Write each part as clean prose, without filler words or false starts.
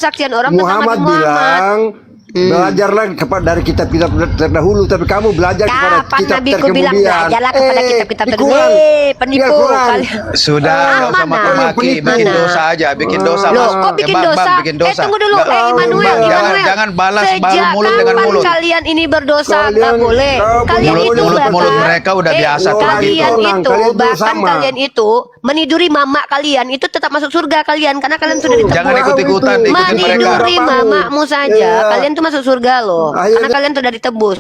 Saksian orang Muhammad tentang Nabi Muhammad. bilang belajarlah dari kitab-kitab terdahulu, tapi kamu belajar kepada Kapan kitab Nabiku bilang terkemudian. belajarlah kepada kitab-kitab terdahulu. Dia Penipu kurang. kalian. Sudah, nggak usah mana? maki-maki, bikin dosa aja, bikin dosa. Loh, Mas. kok bikin Bang, dosa? Bang, bikin dosa. Tunggu dulu, Nggak, Immanuel, Bang, Immanuel. jangan balas baru Sejak mulut dengan kapan mulut. kalian ini berdosa? Nggak Kalian boleh. tahu Kalian mulut- itu mulut- bahkan, mulut mereka udah biasa tuh kalian gitu. Kalian itu tuh bahkan sama. kalian itu meniduri mama kalian itu tetap masuk surga kalian karena kalian sudah ditebus. Jangan ikut-ikutan, ikutin mereka. Meniduri mamamu saja, Iya. kalian tuh masuk surga loh. Ayo, Karena kalian sudah ditebus.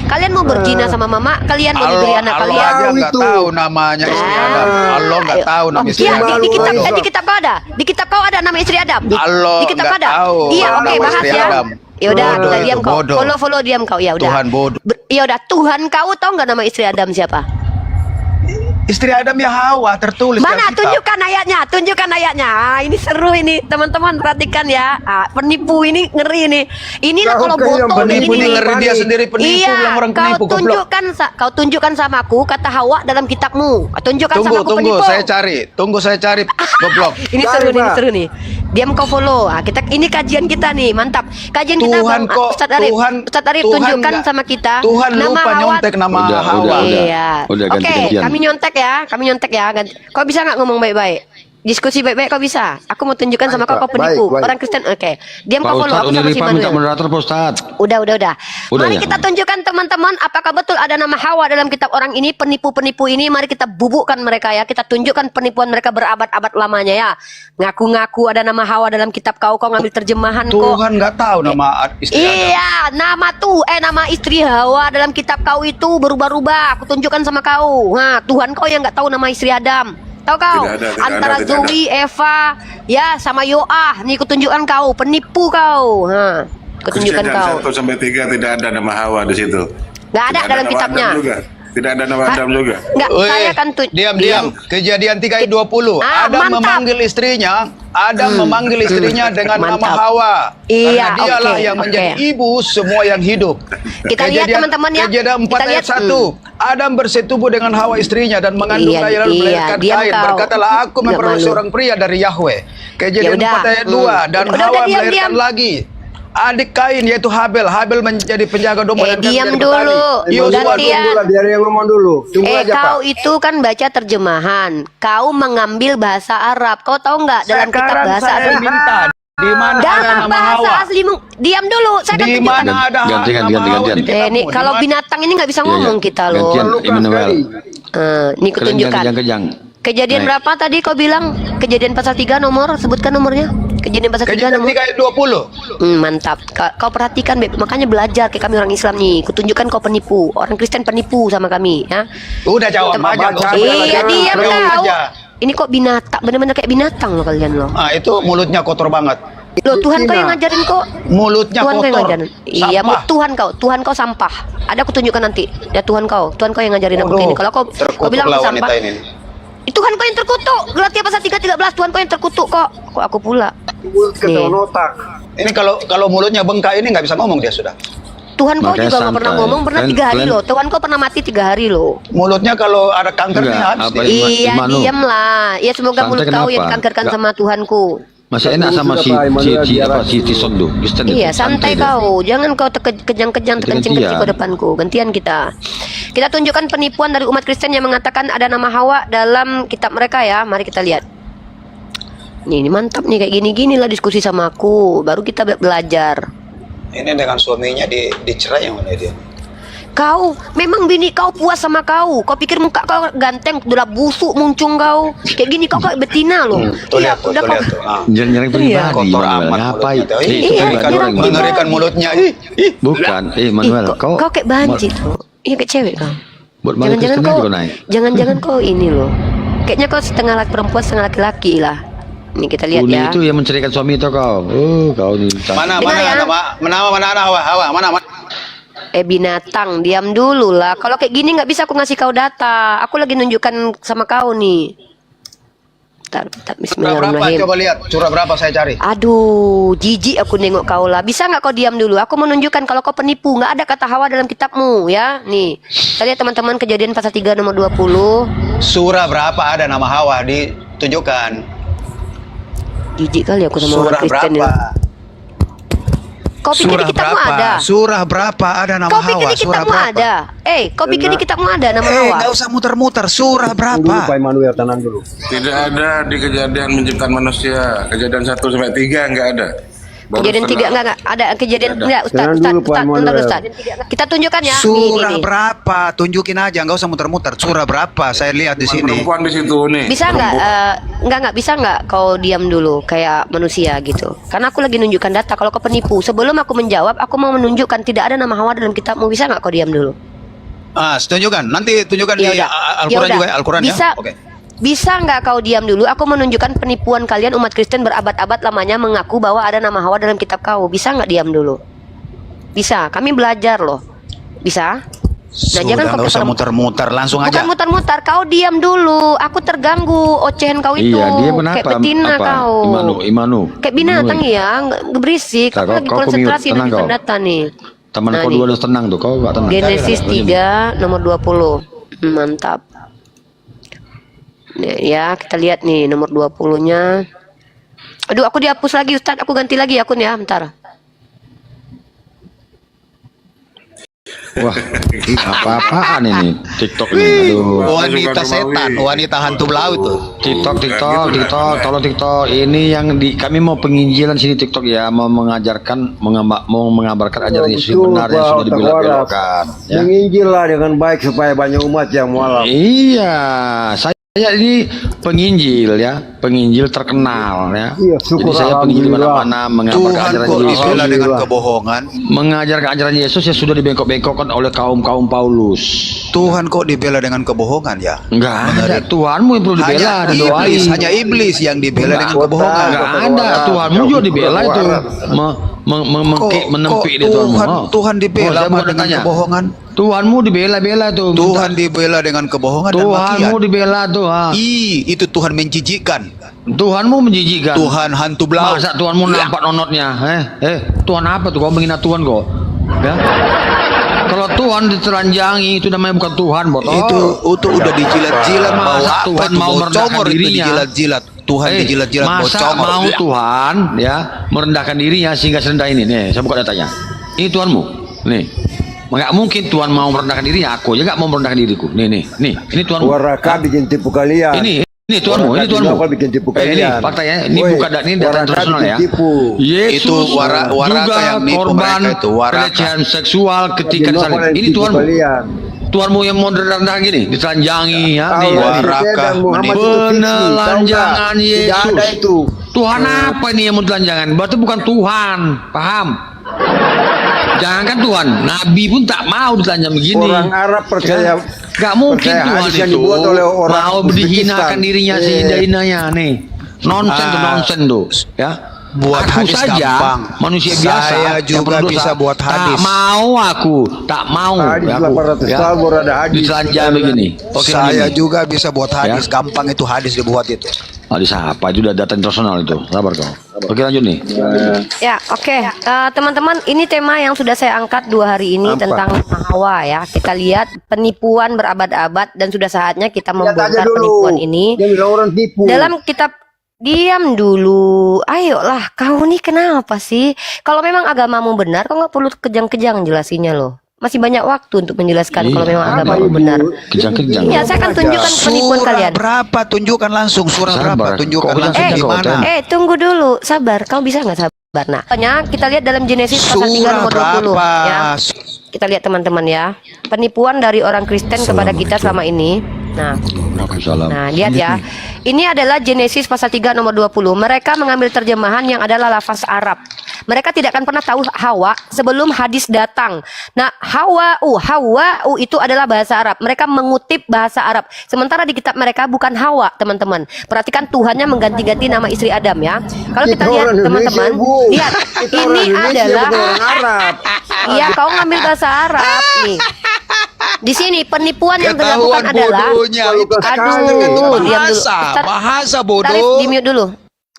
Kalian mau berzina sama mama, kalian mau Allah, diberi anak Allah kalian. aja nggak Itu. tahu namanya istri Adam. Allah nggak tahu nama istri Iya, Adam. di kitab Malu, di kitab kau ada. Di kitab kau ada nama istri Adam. Allah Di kitab nggak ada. tahu Iya, nama oke, bahas istri ya. Adam. Ya udah, Bodoh kita itu, diam kau. bodoh. Follow diam kau. Ya udah. Tuhan bodoh. Ya udah, Tuhan kau tahu nggak nama istri Adam siapa? Istri Adam ya Hawa, tertulis Mana? dalam kitab. Tunjukkan ayatnya. Ah, ini seru ini, teman-teman perhatikan ya. Ah, penipu ini ngeri ini. Inilah Kau kalau kayak yang botol Penipu begini ini nih. ngeri, dia sendiri penipu, Iya, bilang orang penipu, goblok. kau tunjukkan sama aku kata Hawa dalam kitabmu. Tunjukkan sama aku Tunggu, penipu. saya cari, goblok. Ini Cari, seru nih, ini Pak. seru nih. Diam kau follow. Ah, ini kajian kita nih, mantap. Kajian kita Tuhan Bang kok, Ustadz Arif. Tuhan, Ustadz Arif Tuhan tunjukkan nggak- sama kita Tuhan nama lupa Hawa. nyontek nama Hawa. Iya. Udah, Oke, ganti-gantian. kami nyontek ya, ganti. Kau bisa nggak ngomong baik-baik? Diskusi baik-baik kau bisa. Aku mau tunjukkan sama kau Baik, penipu. baik. Orang Kristen. Oke. Diam Pak kau follow. Ustadz, Aku sama si Uniripa minta Manuel. moderator Pak Ustadz. Udah. Udah Mari ya? kita tunjukkan teman-teman apakah betul ada nama Hawa dalam kitab orang ini, penipu-penipu ini. Mari kita bubukkan mereka ya. Kita tunjukkan penipuan mereka berabad-abad lamanya ya. Ngaku-ngaku ada nama Hawa dalam kitab kau ngambil terjemahan kok. Tuhan nggak tahu nama istri Adam. Iya, nama istri Hawa dalam kitab kau itu berubah-ubah. Aku tunjukkan sama kau. Nah, Tuhan kau yang nggak tahu nama istri Adam. Tahu kau? Tidak Antara ada. Zoe, Eva, ya sama Yoah. Nih, aku tunjukkan kau, penipu kau. Nah, aku tunjukkan kau. 1-3 tidak ada nama Hawa di situ. Nggak ada Tidak dalam nama kitabnya. Adam juga. Tidak ada nama Ha? Adam juga. Nggak, Weh, saya akan diam. Kejadian 3 ayat 20. Ah, Adam mantap. memanggil istrinya dengan nama Mantap. Hawa. Iya, Karena dialah oke, yang menjadi oke. ibu semua yang hidup. Kita lihat, teman-teman, ya. Kejadian 4 Kita ayat lihat, 1. Adam bersetubuh dengan Hawa istrinya dan mengandung Iya, Kain lalu iya, melahirkan diam Kain. kau. Berkatalah aku Nggak memperoleh malu. seorang pria dari Yahweh. Kejadian Ya udah, 4 ayat 2. Dan Udah, Hawa diam, melahirkan diam. lagi adik Kain yaitu Habel. Habel menjadi penjaga domba dan kami diam jadi petani. dulu. Yosua Gantian. Tunggu lah, biar yang ngomong dulu. Tunggu aja, Kau Pak. itu kan baca terjemahan. Kau mengambil bahasa Arab. Kau tahu nggak dalam kitab Sekarang bahasa saya Arab? minta di mana ada Dalam nama bahasa Hawa? asli diam dulu. Saya akan Di tunjukkan. mana ada Ganti, nama ganti, Hawa gantian. di kitabmu? Ini Di kalau mana? binatang ini nggak bisa Iya, ngomong iya. kita loh. Gantian, Lukas Immanuel. sekali. Nih aku tunjukkan. Kejang. Kejadian Naik. berapa tadi kau bilang? Kejadian pasal 3 nomor, sebutkan nomornya. Kejadian pasal 3 Kejadian nomor. 3 ayat 20. Mantap. Kau perhatikan, Beb. Makanya belajar kayak kami orang Islam nih. Kutunjukkan kau penipu. Orang Kristen penipu sama kami, ya. Udah jawab aja. Baca, Iya, diam Jawab kau. aja. Ini kok binatang, benar-benar kayak binatang loh kalian loh. Ah, itu mulutnya kotor banget. Loh, Tuhan kau Cina. yang ngajarin kok. Mulutnya Tuhan kau yang kotor. ngajarin. Iya, Sampah. Tuhan kau sampah. Ada aku tunjukkan nanti. Ya Tuhan kau yang ngajarin aku Waduh, ini. Kalau kau terkutuk bilang aku lah sampah. wanita ini. Tuhan kau yang terkutuk. Galatia pasal 3:13 Tuhan kau yang terkutuk kok. Kok aku pula. Mulut ketahuan otak. Ini kalau mulutnya bengkak ini nggak bisa ngomong dia sudah. Tuhan kau Makanya juga nggak pernah santai. ngomong, pernah Kalian- 3 hari kalian- loh. Tuhan kau pernah mati 3 hari loh. Mulutnya kalau ada kankernya Enggak, habis apa dia. ini? Iya, Imanu. diamlah. Ya semoga Santai mulut kau yang kenapa? dikankerkan Nggak. sama Tuhanku. Masih enak sama Sudah, si Pak, Immanuel biar si Tison tuh. Kristen itu. Iya, santai dia. kau. Jangan kau kejang-kejang terkencing-kencing ke Gantian. depanku. Gantian kita. Kita tunjukkan penipuan dari umat Kristen yang mengatakan ada nama Hawa dalam kitab mereka ya. Mari kita lihat. Nih, ini mantap nih kayak gini-gini lah diskusi sama aku. Baru kita belajar. Ini dengan suaminya dicerai yang mana dia? Kau, memang bini kau puas sama kau. Kau pikir muka kau ganteng, udah busuk muncung kau. Kayak gini kau kayak betina loh. Tuh Iya, lihat tuh, udah kau. lihat tuh. Ah. Nyerang pribadi. Kotor Manuel. amat Ngapain? mulutnya. Itu Iya, pribadi nyerang orang. pribadi. Mengerikan mulutnya. Ih. Bukan. Ih, Manuel, kau kayak banci tuh. Iya kayak cewek kau. buat malu Jangan-jangan Kristen kau, juga naik. jangan-jangan kau ini loh. Kayaknya kau setengah laki perempuan, setengah laki-laki lah. Nih kita lihat Uni ya. itu yang menceraikan suami itu kau. Kau nih. Mana Benar ya? mana Hawa mana. Binatang, diam dulu lah. Kalau kayak gini nggak bisa aku ngasih kau data. Aku lagi nunjukkan sama kau nih. Bentar, Surah berapa? Bismillahirrahmanirrahim. Coba lihat. Surah berapa saya cari. Aduh, jijik aku nengok kau lah. Bisa nggak kau diam dulu? Aku menunjukkan kalau kau penipu. Nggak ada kata Hawa dalam kitabmu ya. Nih, kita lihat teman-teman Kejadian pasal 3 nomor 20. Surah berapa ada nama Hawa ditunjukkan. Jijik kali aku sama Surah orang Kristen berapa? ya. Kau pikir di kitabmu ada? Surah berapa ada nama Kau pikir Hawa? di kitabmu ada? Kau pikir di kitabmu ada nama Eh, Hawa? nggak usah muter-muter. Surah Tenang dulu Pak berapa? Immanuel, tenang dulu. Tidak ada di kejadian menciptakan manusia. Kejadian 1 sampai 3 nggak ada. Baru Kejadian setengah. 3 enggak ada kejadian Ada. enggak Ustaz, Jangan Ustaz, dulu, Pak Ustaz, bentar, Manuel. Ustaz. Kita tunjukkan ya. Surah Nih. berapa? Tunjukin aja, nggak usah muter-muter. Surah berapa? Saya lihat di sini. Perempuan di situ nih. Bisa nggak? Perempuan. Nggak bisa nggak kau diam dulu kayak manusia gitu? Karena aku lagi nunjukkan data. Kalau kau penipu, sebelum aku menjawab, aku mau menunjukkan tidak ada nama Hawa dalam kitabmu. Bisa nggak kau diam dulu? Tunjukkan. Nanti tunjukkan Ya di udah. Al-Quran Ya udah. juga, Al-Quran ya. Bisa. Oke. Bisa nggak kau diam dulu? Aku menunjukkan penipuan kalian umat Kristen berabad-abad lamanya mengaku bahwa ada nama Hawa dalam kitab kau. Bisa nggak diam dulu? Bisa. Kami belajar loh. Bisa? Sudah, jangan kau nggak usah muter-muter, langsung Bukan aja. mutar-mutar, kau diam dulu. Aku terganggu ocehan kau itu. Iya, dia kenapa? Kayak betina Apa? kau. Imanu. Kayak binatang ya, nggak berisik. Nah, Aku lagi kau konsentrasi tenang menunjukkan kau. data nih. Teman Nah, kau nih. dua udah tenang tuh, kau gak tenang. Genesis 3 nomor 20. Mantap. Nih, ya, kita lihat nih nomor 20-nya. Aduh, aku dihapus lagi Ustaz. Aku ganti lagi akun ya, bentar. Wah, apa-apaan ini TikTok ini? Aduh. Wanita setan, wanita hantu belaut tuh. TikTok, tolong TikTok. Ini yang kami mau penginjilan sini TikTok ya, mau mengajarkan, mau mengabarkan ajaran Yesus yang benar yang sudah dibelok-belokkan. Ya. Menginjil lah dengan baik supaya banyak umat yang mualaf. Iya, saya ini penginjil ya, penginjil terkenal ya. Iya, syukur, Jadi saya penginjil di alhamdulillah. mana-mana mengabarkan Tuhan ajaran kok Yesus. dibela dengan Alhamdulillah. kebohongan. Mengajarkan ajaran Yesus yang sudah dibengkok-bengkokkan oleh kaum Paulus. Tuhan kok dibela dengan kebohongan ya? Enggak ada, Tuhanmu yang perlu dibela dan doain. hanya iblis yang dibela dengan kebohongan. Enggak ada, Tuhanmu juga dibela itu. Menempik dia Tuhanmu. Tuhan dibela saya mah bukan dengan tanya. kebohongan. Tuhanmu dibela-bela tuh. Tuhan dibela dengan kebohongan dan Tuhanmu makian. dibela tuh. Itu Tuhan menjijikkan. Tuhanmu menjijikkan. Tuhan hantu belaut. Masa Tuhanmu nampak nonotnya? Tuhan apa tuh? Kau menghina Tuhan kok? Ya? Kalau Tuhan ditelanjangi itu namanya bukan Tuhan, botol. Itu udah dijilat-jilat. Masa Mau apa Tuhan itu? mau Bau merendahkan congor itu dirinya? dijilat-jilat. Tuhan dijilat-jilat bau masa congor. mau Tuhan ya merendahkan dirinya sehingga serendah ini? Nih, saya buka datanya. Ini Tuhanmu. Nih. Nggak mungkin Tuhan mau merendahkan dirinya. Aku aja nggak mau merendahkan diriku. Nih. Ini Tuhanmu. Waraka bikin tipu kalian. Ini Tuhanmu, ini Tuhanmu. Waraka bikin tipu Ini kalian. fakta ya. Ini Woi, bukan ini data Waraka internasional bikin ya. tipu. Yesus Itu waraka juga yang nipu korban mereka itu, waraka. pelecehan seksual ketika Bikin disalib. kalian Ini tipu Tuhanmu. kalian. Tuhanmu yang mau direndahkan gini, ditelanjangi ya. Nih, Allah, waraka Isa dan Muhammad itu fiksi, penelanjangan tahu nggak? Yesus. Tidak ada itu. Tuhan apa ini yang mau telanjangan? Berarti bukan Tuhan, paham? Jangankan Tuhan, Nabi pun tak mau ditelanjang begini. Orang Arab percaya. Gak mungkin percaya Tuhan hadis yang itu dibuat oleh orang mau Uzbekistan. dihinakan dirinya sehina-hinanya nih. Nonsen tuh, ya. Buat Aku hadis saja gampang. manusia Saya biasa yang juga berdosa. bisa buat hadis. Tak mau aku, tak mau. Hadis ya, aku, 800 tahun baru ada hadis. ditelanjang begini. Oke, Saya begini. juga bisa buat hadis. Ya. Gampang itu hadis dibuat itu. Hadis apa? Itu udah data internasional itu. Sabar kau. Oke, lanjut nih. Ya, oke. Teman-teman, ini tema yang sudah saya angkat 2 hari ini Apa? tentang Hawa ya. Kita lihat penipuan berabad-abad dan sudah saatnya kita Lihat aja membongkar dulu. penipuan ini. Dia bilang orang tipu. Dalam kitab diam dulu. Ayolah, kau nih kenapa sih? Kalau memang agamamu benar, kau nggak perlu kejang-kejang jelasinnya loh. Masih banyak waktu untuk menjelaskan kalau memang Apa agamamu itu? benar. Kejang-kejang. Iya, saya akan tunjukkan penipuan Surah kalian. berapa? Tunjukkan langsung. Surah Sabar. berapa? Tunjukkan Kok langsung kejang-kejang di kau, mana? Tan? Tunggu dulu, sabar. Kau bisa nggak sabar? Nah, kita lihat dalam Genesis pasal 3 Surah nomor 20 berapa? ya. Kita lihat teman-teman ya. Penipuan dari orang Kristen kepada kita selama ini. Nah, lihat ya. Ini adalah Genesis pasal 3 nomor 20. Mereka mengambil terjemahan yang adalah lafaz Arab. Mereka tidak akan pernah tahu Hawa sebelum hadis datang. Nah, Hawa itu adalah bahasa Arab. Mereka mengutip bahasa Arab. Sementara di kitab mereka bukan Hawa, teman-teman. Perhatikan Tuhannya mengganti-ganti nama istri Adam ya. Kalau kita lihat orang teman-teman, Indonesia, Bu. lihat Kita ini orang Indonesia, adalah bukan orang Arab. iya, kau ngambil bahasa Arab nih. Di sini penipuan yang Ketahuan dilakukan adalah bodohnya. Itu Aduh, itu diam dulu. bahasa. Ustaz, Bahasa Arif, bodoh. di mute dulu.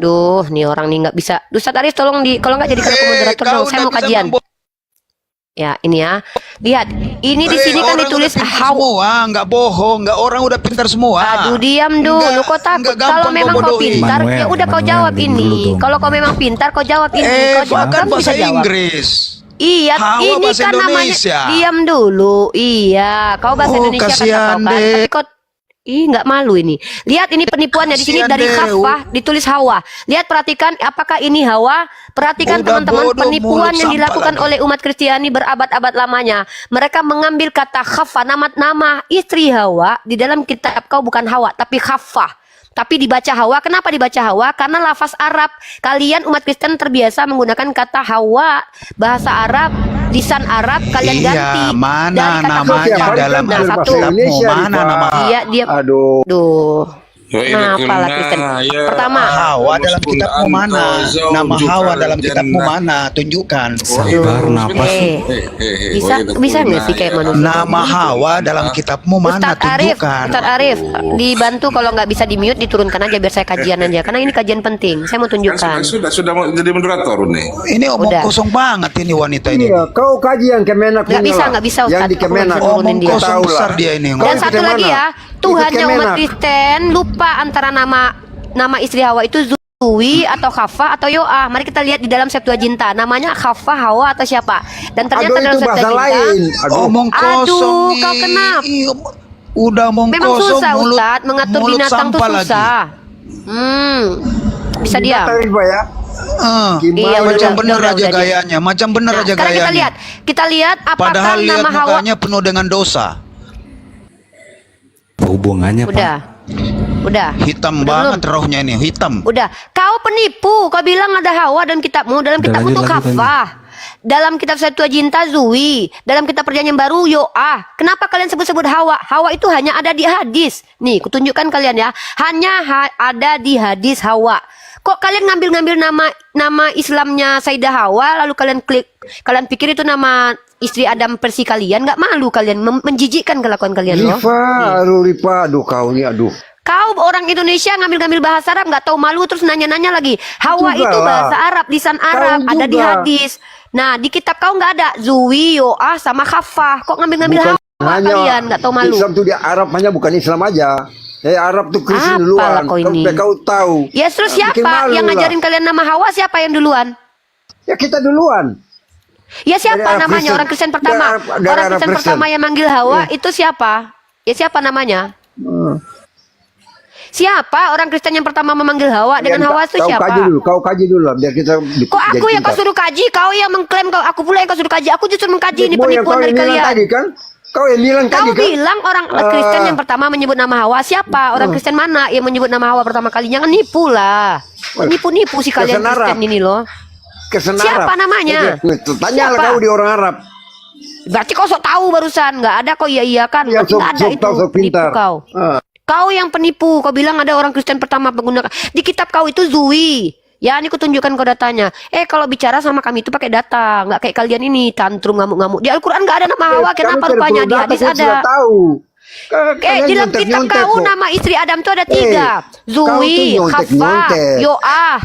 Duh, nih orang nih nggak bisa. Ustaz Arif tolong kalau nggak jadi moderator dong. Saya mau kajian. Ya, ini ya. Lihat, ini di sini kan orang ditulis udah pintar Hawa. semua, nggak bohong, nggak orang udah pintar semua. Aduh, diam dulu. Nggak- Kau takut nggak kalau gampang memang kau kau bodohin. pintar, ya udah kau Manuel, jawab diam dulu ini. dong. Kalau kau memang pintar, kau jawab ini. Kau jawab bahkan kamu bahasa bisa jawab. Inggris. Iya, Hawa ini bahasa kan namanya. Indonesia. Diam dulu. Iya, kau bahasa Oh, Indonesia kasihan kata kau kan. deh. Tapi kau nggak malu ini. Lihat ini penipuannya di sini Kasihan dari deh. Khaffah ditulis Hawa. Lihat perhatikan apakah ini Hawa? Perhatikan Udah teman-teman bodoh, penipuan mulut yang sampah dilakukan lagi. oleh umat Kristiani berabad-abad lamanya. Mereka mengambil kata Khaffah, nama istri Hawa di dalam kitab kau bukan Hawa tapi Khaffah. Tapi dibaca Hawa. Kenapa dibaca Hawa? Karena lafaz Arab. Kalian umat Kristen terbiasa menggunakan kata Hawa, bahasa Arab, lisan Arab kalian Iya, ganti mana dari kata namanya Khaffah. dalam Nah, Alkitab? satu. Indonesia, Mana Rifa. nama? Iya, dia. Aduh. Duh. Wa idza Kenapa lah qulna Kristen? ya Pertama, Hawa dalam Muskun kitabmu mana? anta Nama zawjuka Hawa dalam kitabmu jannah. mana? Tunjukkan. Sabar, napas. Bisa nggak sih kayak manusia? Nama Hawa dalam kitabmu mana? Ustadz Arif, Tunjukkan. Ustadz Arif, dibantu kalau nggak bisa di mute diturunkan aja biar saya kajian aja. Karena ini kajian penting. Saya mau Kan tunjukkan. sudah mau jadi moderator nih. Ini omong Udah. kosong banget ini wanita ini. Iya, kau kaji yang Kemenak Nggak punya bisa, lah. nggak bisa, Yang Ustaz. di Aku nggak Kemenak. bisa turunin Omong dia. kosong Tahu besar lah. dia ini. Kau Dan ikut satu yang lagi mana? ya, Ikut Tuhannya umat Kemenak. Kristen lupa antara nama istri Hawa itu Zui atau Khaffah atau Yoah. Mari kita lihat di dalam Septuaginta. Namanya Khaffah, Hawa atau siapa? Dan ternyata Aduh, dalam itu bahasa Septuaginta lain. Aduh. Omong Aduh, kosong. kau kenapa? Udah omong memang kosong. susah mulut, Ustadz, mengatur mulut binatang tuh sampah lagi. susah. Bisa diam. Tahu, Rifa, ya. Gimana? Iya, Macam udah, bener udah, aja udah, gayanya. Macam bener Nah, aja sekarang gayanya. kita lihat apakah Padahal lihat nama Hawa. mukanya penuh dengan dosa. Apa hubungannya, Pak? Udah. Hitam Udah banget rohnya ini, hitam. Udah, kau penipu. Kau bilang ada Hawa dalam kitabmu. Dalam Udah, kitabmu lanjut tuh lagi, Khaffah. Dalam kitab Septuaginta Zui. Dalam kitab Perjanjian Baru Yoah. Kenapa kalian sebut-sebut Hawa? Hawa itu hanya ada di hadis. Nih, kutunjukkan kalian ya. Hanya ada di hadis Hawa. Kok kalian ngambil-ngambil nama Islamnya Sayyidah Hawa lalu kalian pikir itu nama istri Adam versi kalian? Nggak malu kalian? Menjijikkan kelakuan kalian loh. Rifa, aduh Rifa, aduh kau ni, aduh. Kau orang Indonesia ngambil-ngambil bahasa Arab nggak tahu malu terus nanya-nanya lagi. Hawa Juga itu lah. bahasa Arab, lisan Arab, ada di juga. hadis. Nah, di kitab kau nggak ada Zui, Yoah sama Khaffah. Kok ngambil-ngambil Hawa kalian nggak tahu malu? Islam tuh di Arab hanya bukan Islam aja. Arab tuh Kristen Apalah duluan. kau ini. Kau tahu. Ya terus Bikin siapa malu yang lah. ngajarin kalian nama Hawa? Siapa yang duluan? Ya kita duluan. Ya siapa Dari Arab namanya Kristen. orang Kristen pertama? Dari Orang Arab Kristen Kristen. pertama yang manggil Hawa itu siapa? Ya siapa namanya? Siapa orang Kristen yang pertama memanggil Hawa dengan Hawa itu siapa? Kau kaji dulu lah, biar kita. Kok aku yang kau suruh kaji, kau yang mengklaim aku pula yang kau suruh kaji. Aku justru mengkaji ini Yang penipuan kau dari yang bilang kalian. tadi kan? Kau yang bilang Kau tadi kan? bilang orang Kristen yang pertama menyebut nama Hawa. Siapa orang Kristen mana yang menyebut nama Hawa pertama kali? Jangan nipu lah. Nipu-nipu sih kalian Kristen Kristen Arab. ini loh. Kristen Siapa Arab. namanya? Tanyalah Siapa? kau di orang Arab. Berarti kau sok tahu barusan. Nggak ada kau iya kan? Yang Nggak ada itu tahu, sok penipu pintar. kau. Kau yang penipu. Kau bilang ada orang Kristen pertama menggunakan. Di kitab kau itu Zui. Ya, ini kutunjukkan kau datanya. Kalau bicara sama kami itu pakai data, nggak kayak kalian ini tantrum ngamuk-ngamuk. Di Al-Quran nggak ada nama Hawa, kenapa rupanya di hadis ada? Tahu. Di dalam kitab kau nama istri Adam itu ada 3. Zui, Khaffah, Yoah.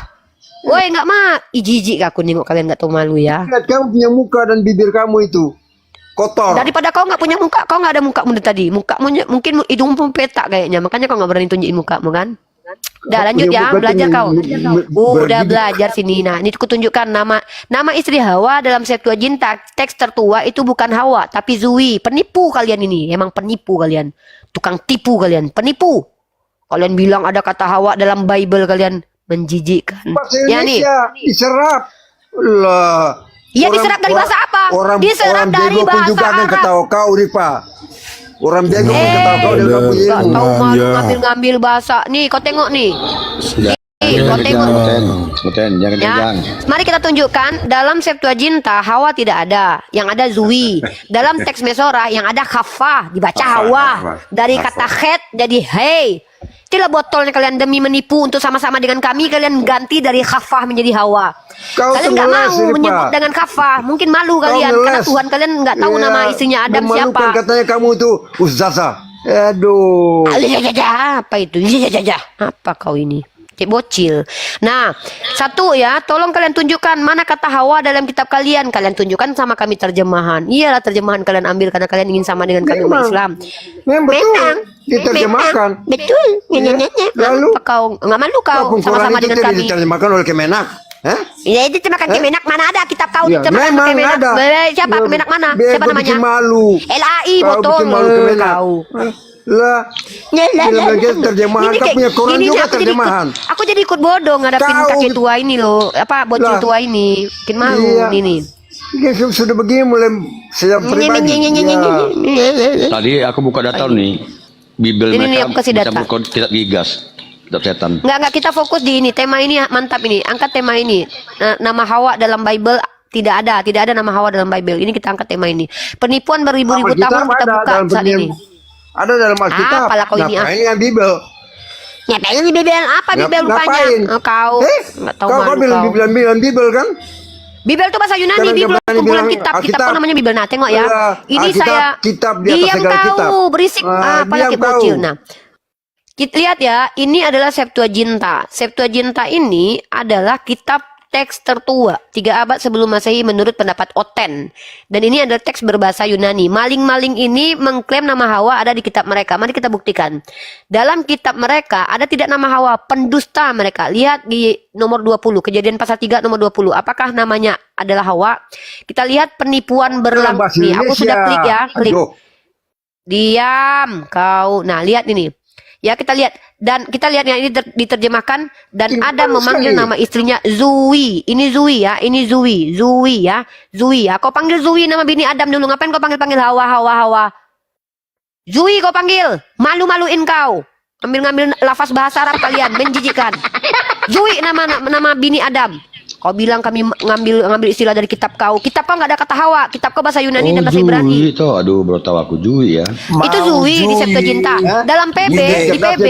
Woi, nggak mah. Jijik aku nengok kalian nggak tahu malu ya. Lihat kamu punya muka dan bibir kamu itu kotor. Daripada kau nggak punya muka, kau nggak ada muka dari tadi. Mukamu mungkin hidungmu petak kayaknya, makanya kau nggak berani tunjukin mukamu kan? Udah lanjut ya, belajar kau. Udah belajar sini. Nah, ini kutunjukkan nama istri Hawa dalam Septuaginta teks tertua itu bukan Hawa, tapi Zui. Penipu kalian ini, emang penipu kalian. Tukang tipu kalian, penipu. Kalian bilang ada kata Hawa dalam Bible kalian menjijikkan. Bahasa Ya nih. Indonesia diserap. Lah. Iya, diserap dari bahasa apa? Diserap dari bego pun bahasa juga akan Arab. ketawa kau, Rifa. Orang bego pun ketawa kau dengan punya Gak ilmu. tahu malu Ya. ngambil-ngambil bahasa. Nih, kau tengok nih. Nih, kau tengok. Jangan Ya, mari kita tunjukkan dalam Septuaginta Hawa tidak ada, yang ada Zui. Dalam teks Mesora yang ada Khaffah, dibaca Hawa. Dari kata khet jadi hey. Itulah botolnya kalian demi menipu untuk sama-sama dengan kami kalian ganti dari Khaffah menjadi Hawa. Kau Kalian tuh nggak ngeles, mau Rifa. menyebut dengan Khaffah, mungkin malu kalian karena ngeles. Tuhan kalian nggak tahu Ya, nama istrinya Adam memalukan siapa. katanya kamu itu Ustazah. Aduh. Apa itu? Apa kau ini? Cik bocil. Nah, satu ya, tolong kalian tunjukkan mana kata Hawa dalam kitab kalian. Kalian tunjukkan sama kami terjemahan. Iyalah terjemahan kalian ambil karena kalian ingin sama dengan kami umat Islam. Memang betul. Diterjemahkan. Betul. Lalu? Apa kau nggak malu kau Walaupun Quran sama-sama itu dengan tidak kami? diterjemahkan oleh Kemenak. Hah? Ya itu terjemahkan Kemenak, mana ada kitab kau Ya, diterjemahkan memang Kemenak? ada. Siapa Ya, Kemenak mana? biar Siapa kau namanya? bikin malu. LAI Kau botol. bikin malu Kemenak. Kau. Lah. Film terjemahan, Ini kau kayak punya Quran gini nih, juga aku jadi terjemahan. aku jadi ikut bodoh ngadapin Kau- kakek tua ini loh. Apa bocil Lah. tua ini. Bikin malu Iya. ini. Ini sudah begini mulai saya pribadi. Ya. Tadi aku buka data nih. Bibel Ini nih, mereka aku kasih data. berkod kitab gigas. Kitab setan. Enggak kita fokus di ini. Tema ini mantap ini. Angkat tema ini. Nama Hawa dalam Bible tidak ada nama Hawa dalam Bible. Ini kita angkat tema ini. Penipuan beribu-ribu Alkitab tahun kita ada buka dalam saat Bibel. ini. Ada dalam Alkitab. Apalah kau ini, Ngapain dengan Bibel? Ngapain ini Bibel? Apa Bibel rupanya? Ngapain? Oh, kau nggak tahu Kau malu bilang kau. bilang Bibel kan? Bibel itu bahasa Yunani, Sekarang Bibel kembali kumpulan bilang kitab. Alkitab. Kitab kau namanya Bibel. Nah, tengok ya. Iya, Ini Alkitab, saya kitab di atas diam segala kau, kitab. berisik. Apa Diam lagi kau. bocil. Nah, kita lihat ya, ini adalah Septuaginta. Septuaginta ini adalah kitab teks tertua 3 abad sebelum Masehi menurut pendapat Oten. Dan ini adalah teks berbahasa Yunani. Maling-maling ini mengklaim nama Hawa ada di kitab mereka. Mari kita buktikan. Dalam kitab mereka ada tidak nama Hawa, pendusta mereka. Lihat di nomor 20, Kejadian pasal 3 nomor 20. Apakah namanya adalah Hawa? Kita lihat penipuan berulang. Bahasa Nih, aku sudah Indonesia. klik ya, klik. Aduh. Diam kau. Nah, lihat ini. Ya, kita lihat. Dan kita lihat yang ini diterjemahkan. Dan Ini Adam bagus memanggil sekali. nama istrinya Zui. Ini Zui ya. Ini Zui. Zui ya. Zui ya. Kau panggil Zui nama bini Adam dulu. Ngapain kau panggil-panggil Hawa, Hawa, Hawa? Zui kau panggil. Malu-maluin kau. Ambil-ngambil lafaz bahasa Arab kalian. Menjijikkan. Zui nama bini Adam. Kau bilang kami ngambil istilah dari kitab kau. Kitab kau nggak ada kata Hawa. Kitab kau bahasa Yunani dan bahasa Ibrani. Jui itu, aduh baru tahu aku Jui ya. Itu Zui di Septuaginta. Dalam PB, di PB,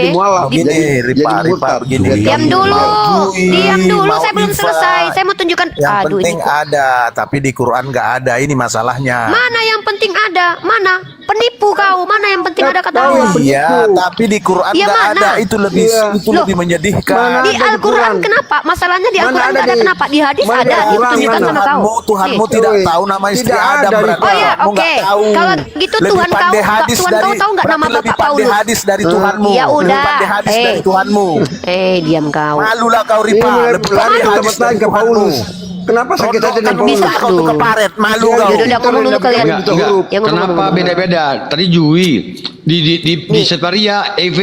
Jadi Ripa, murtad. begini. diam dulu, Zui, diam dulu. mau Saya belum Iva. selesai. Saya mau tunjukkan. Yang Aduh, penting ini kok- ada, tapi di Quran nggak ada. Ini masalahnya. mana yang penting ada? Mana? Penipu kau. Mana yang penting ada kata Hawa? Iya, tapi di Quran Ya, nggak mana? ada. Itu lebih Iya. itu Loh, lebih menyedihkan. mana Di ada di Al-Quran Quran? kenapa? Masalahnya di Mana Al-Quran ada nggak ada di- kenapa? Di hadis mana ada. di Quran, Ditunjukkan mana? sama kau. Tuhanmu Nih. tidak Oi, tahu nama istri tidak Adam ada, berarti. Ripa. Oh ya, Kamu oke. nggak tahu. Kalau gitu Lebih Tuhan pandai tahu, hadis Tuhan dari, kau tahu nggak nama berarti lebih Bapak pandai Paulus? hadis dari Tuhanmu. Ya Lebih udah. pandai hadis dari Tuhanmu. Diam kau. Malulah kau Ini Ripa. mulai Lebih lari pandai ke hadis tempat lain dari ke Tuhanmu. Paulus. Kenapa sakit hati dengan Paulus? bisa Kau tuh dulu. keparet. Malu Iya, kau. Yaudah, ngomong dulu kalian. Enggak, Yang ngomong Kenapa dulu. beda-beda? Tadi Jui di Separia EV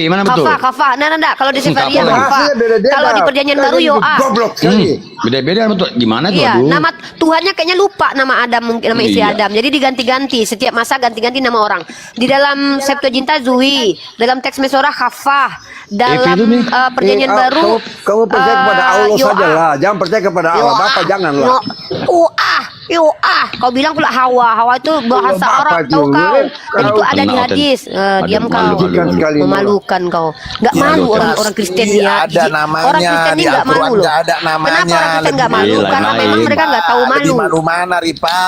mana betul? Kafa. Nah. Kalau di Sefaria Kafa. Kafa. Bahasanya beda-beda. Kalau di Perjanjian Baru Yoa. Goblok sekali. Beda-beda betul. Gimana tuh? Iya, Aduh. nama Tuhannya kayaknya lupa nama Adam, mungkin nama istri Iya. Adam. Jadi diganti-ganti, setiap masa ganti-ganti nama orang. Di dalam Septuaginta Zui, dalam teks Mesorah Khafah, dalam itu nih. Perjanjian Baru Kamu percaya kepada Allah Yoa. saja lah. Jangan percaya kepada Allah. Yoa. Bapak janganlah. Yoah. Kau bilang pula Hawa itu bahasa Bapak Arab tahu juga. kau. Dan itu ada di Kenal, hadis. Diam malu, kau. malu, malu. Sekali. Memalukan kau. Nggak Ya, malu lu orang Kristen pasti ya. ada namanya, Orang Kristen ini di nggak Al-Quran malu loh. nggak ada namanya. Kenapa orang Kristen nggak malu? Lebih Karena lain. memang mereka nggak tahu Lebih malu. malu mana Ripa?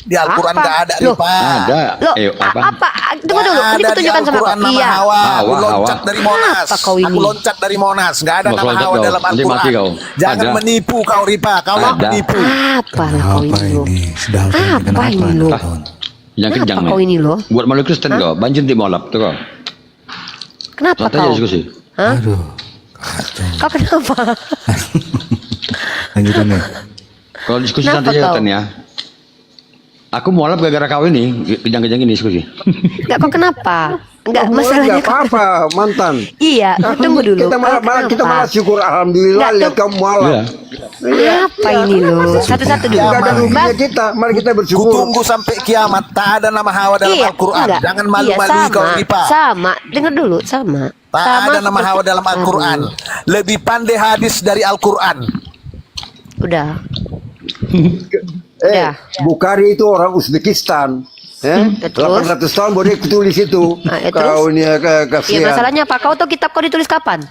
Di Al-Quran Apa? nggak ada Loh, Ripa. Ada. Loh, Apa? apa? Tunggu dulu. Nggak Ini ada kutunjukkan di sama Al-Quran kau. nama Iya. Hawa. Aku Hawa. loncat dari Monas. Apa kau ini? Aku loncat dari Monas. Nggak ada Mau nama loncat Hawa kau. dalam Nanti mati Al-Quran. kau. Jangan Ada. menipu kau Ripa. Kau Ada. menipu. Apa lah kau Apa ini lo? ini? Sudah Apa ini lo? Yang kejang Kenapa kau ini lo? Buat malu Kristen kau. Banjir di molap tuh kau. Kenapa Santai aja kau? diskusi. Hah? Aduh. Kacau. Kau kenapa? Lanjutin nih. Kalau diskusi Kenapa santai aja kau? Tan, ya. Aku molap gara-gara kau ini. Kejang-kejang ini diskusi. Enggak, kau kenapa? Enggak, masalahnya Enggak apa-apa, mantan. Iya, tunggu dulu. Kita malah, Kau kita kenapa? malah syukur alhamdulillah Enggak, lihat kamu mualaf. Iya. Apa ini lo? Satu-satu dulu. Enggak ada Bang, ruginya kita. Mari kita bersyukur. Kutunggu sampai kiamat. Tak ada nama Hawa dalam iya, Al-Quran. enggak. Jangan Iya, malu-malui kau Ripa. Sama, dengar dulu, sama. Tak ada nama Hawa dalam Al-Quran. Lebih pandai hadis dari Al-Quran. Udah. Eh, Bukhari itu orang Uzbekistan. Ya? terus? 800 tahun boleh tulis itu. Ah, ya, Kau terus? ini Iya, kasihan. masalahnya apa? Kau tahu kitab kau ditulis kapan?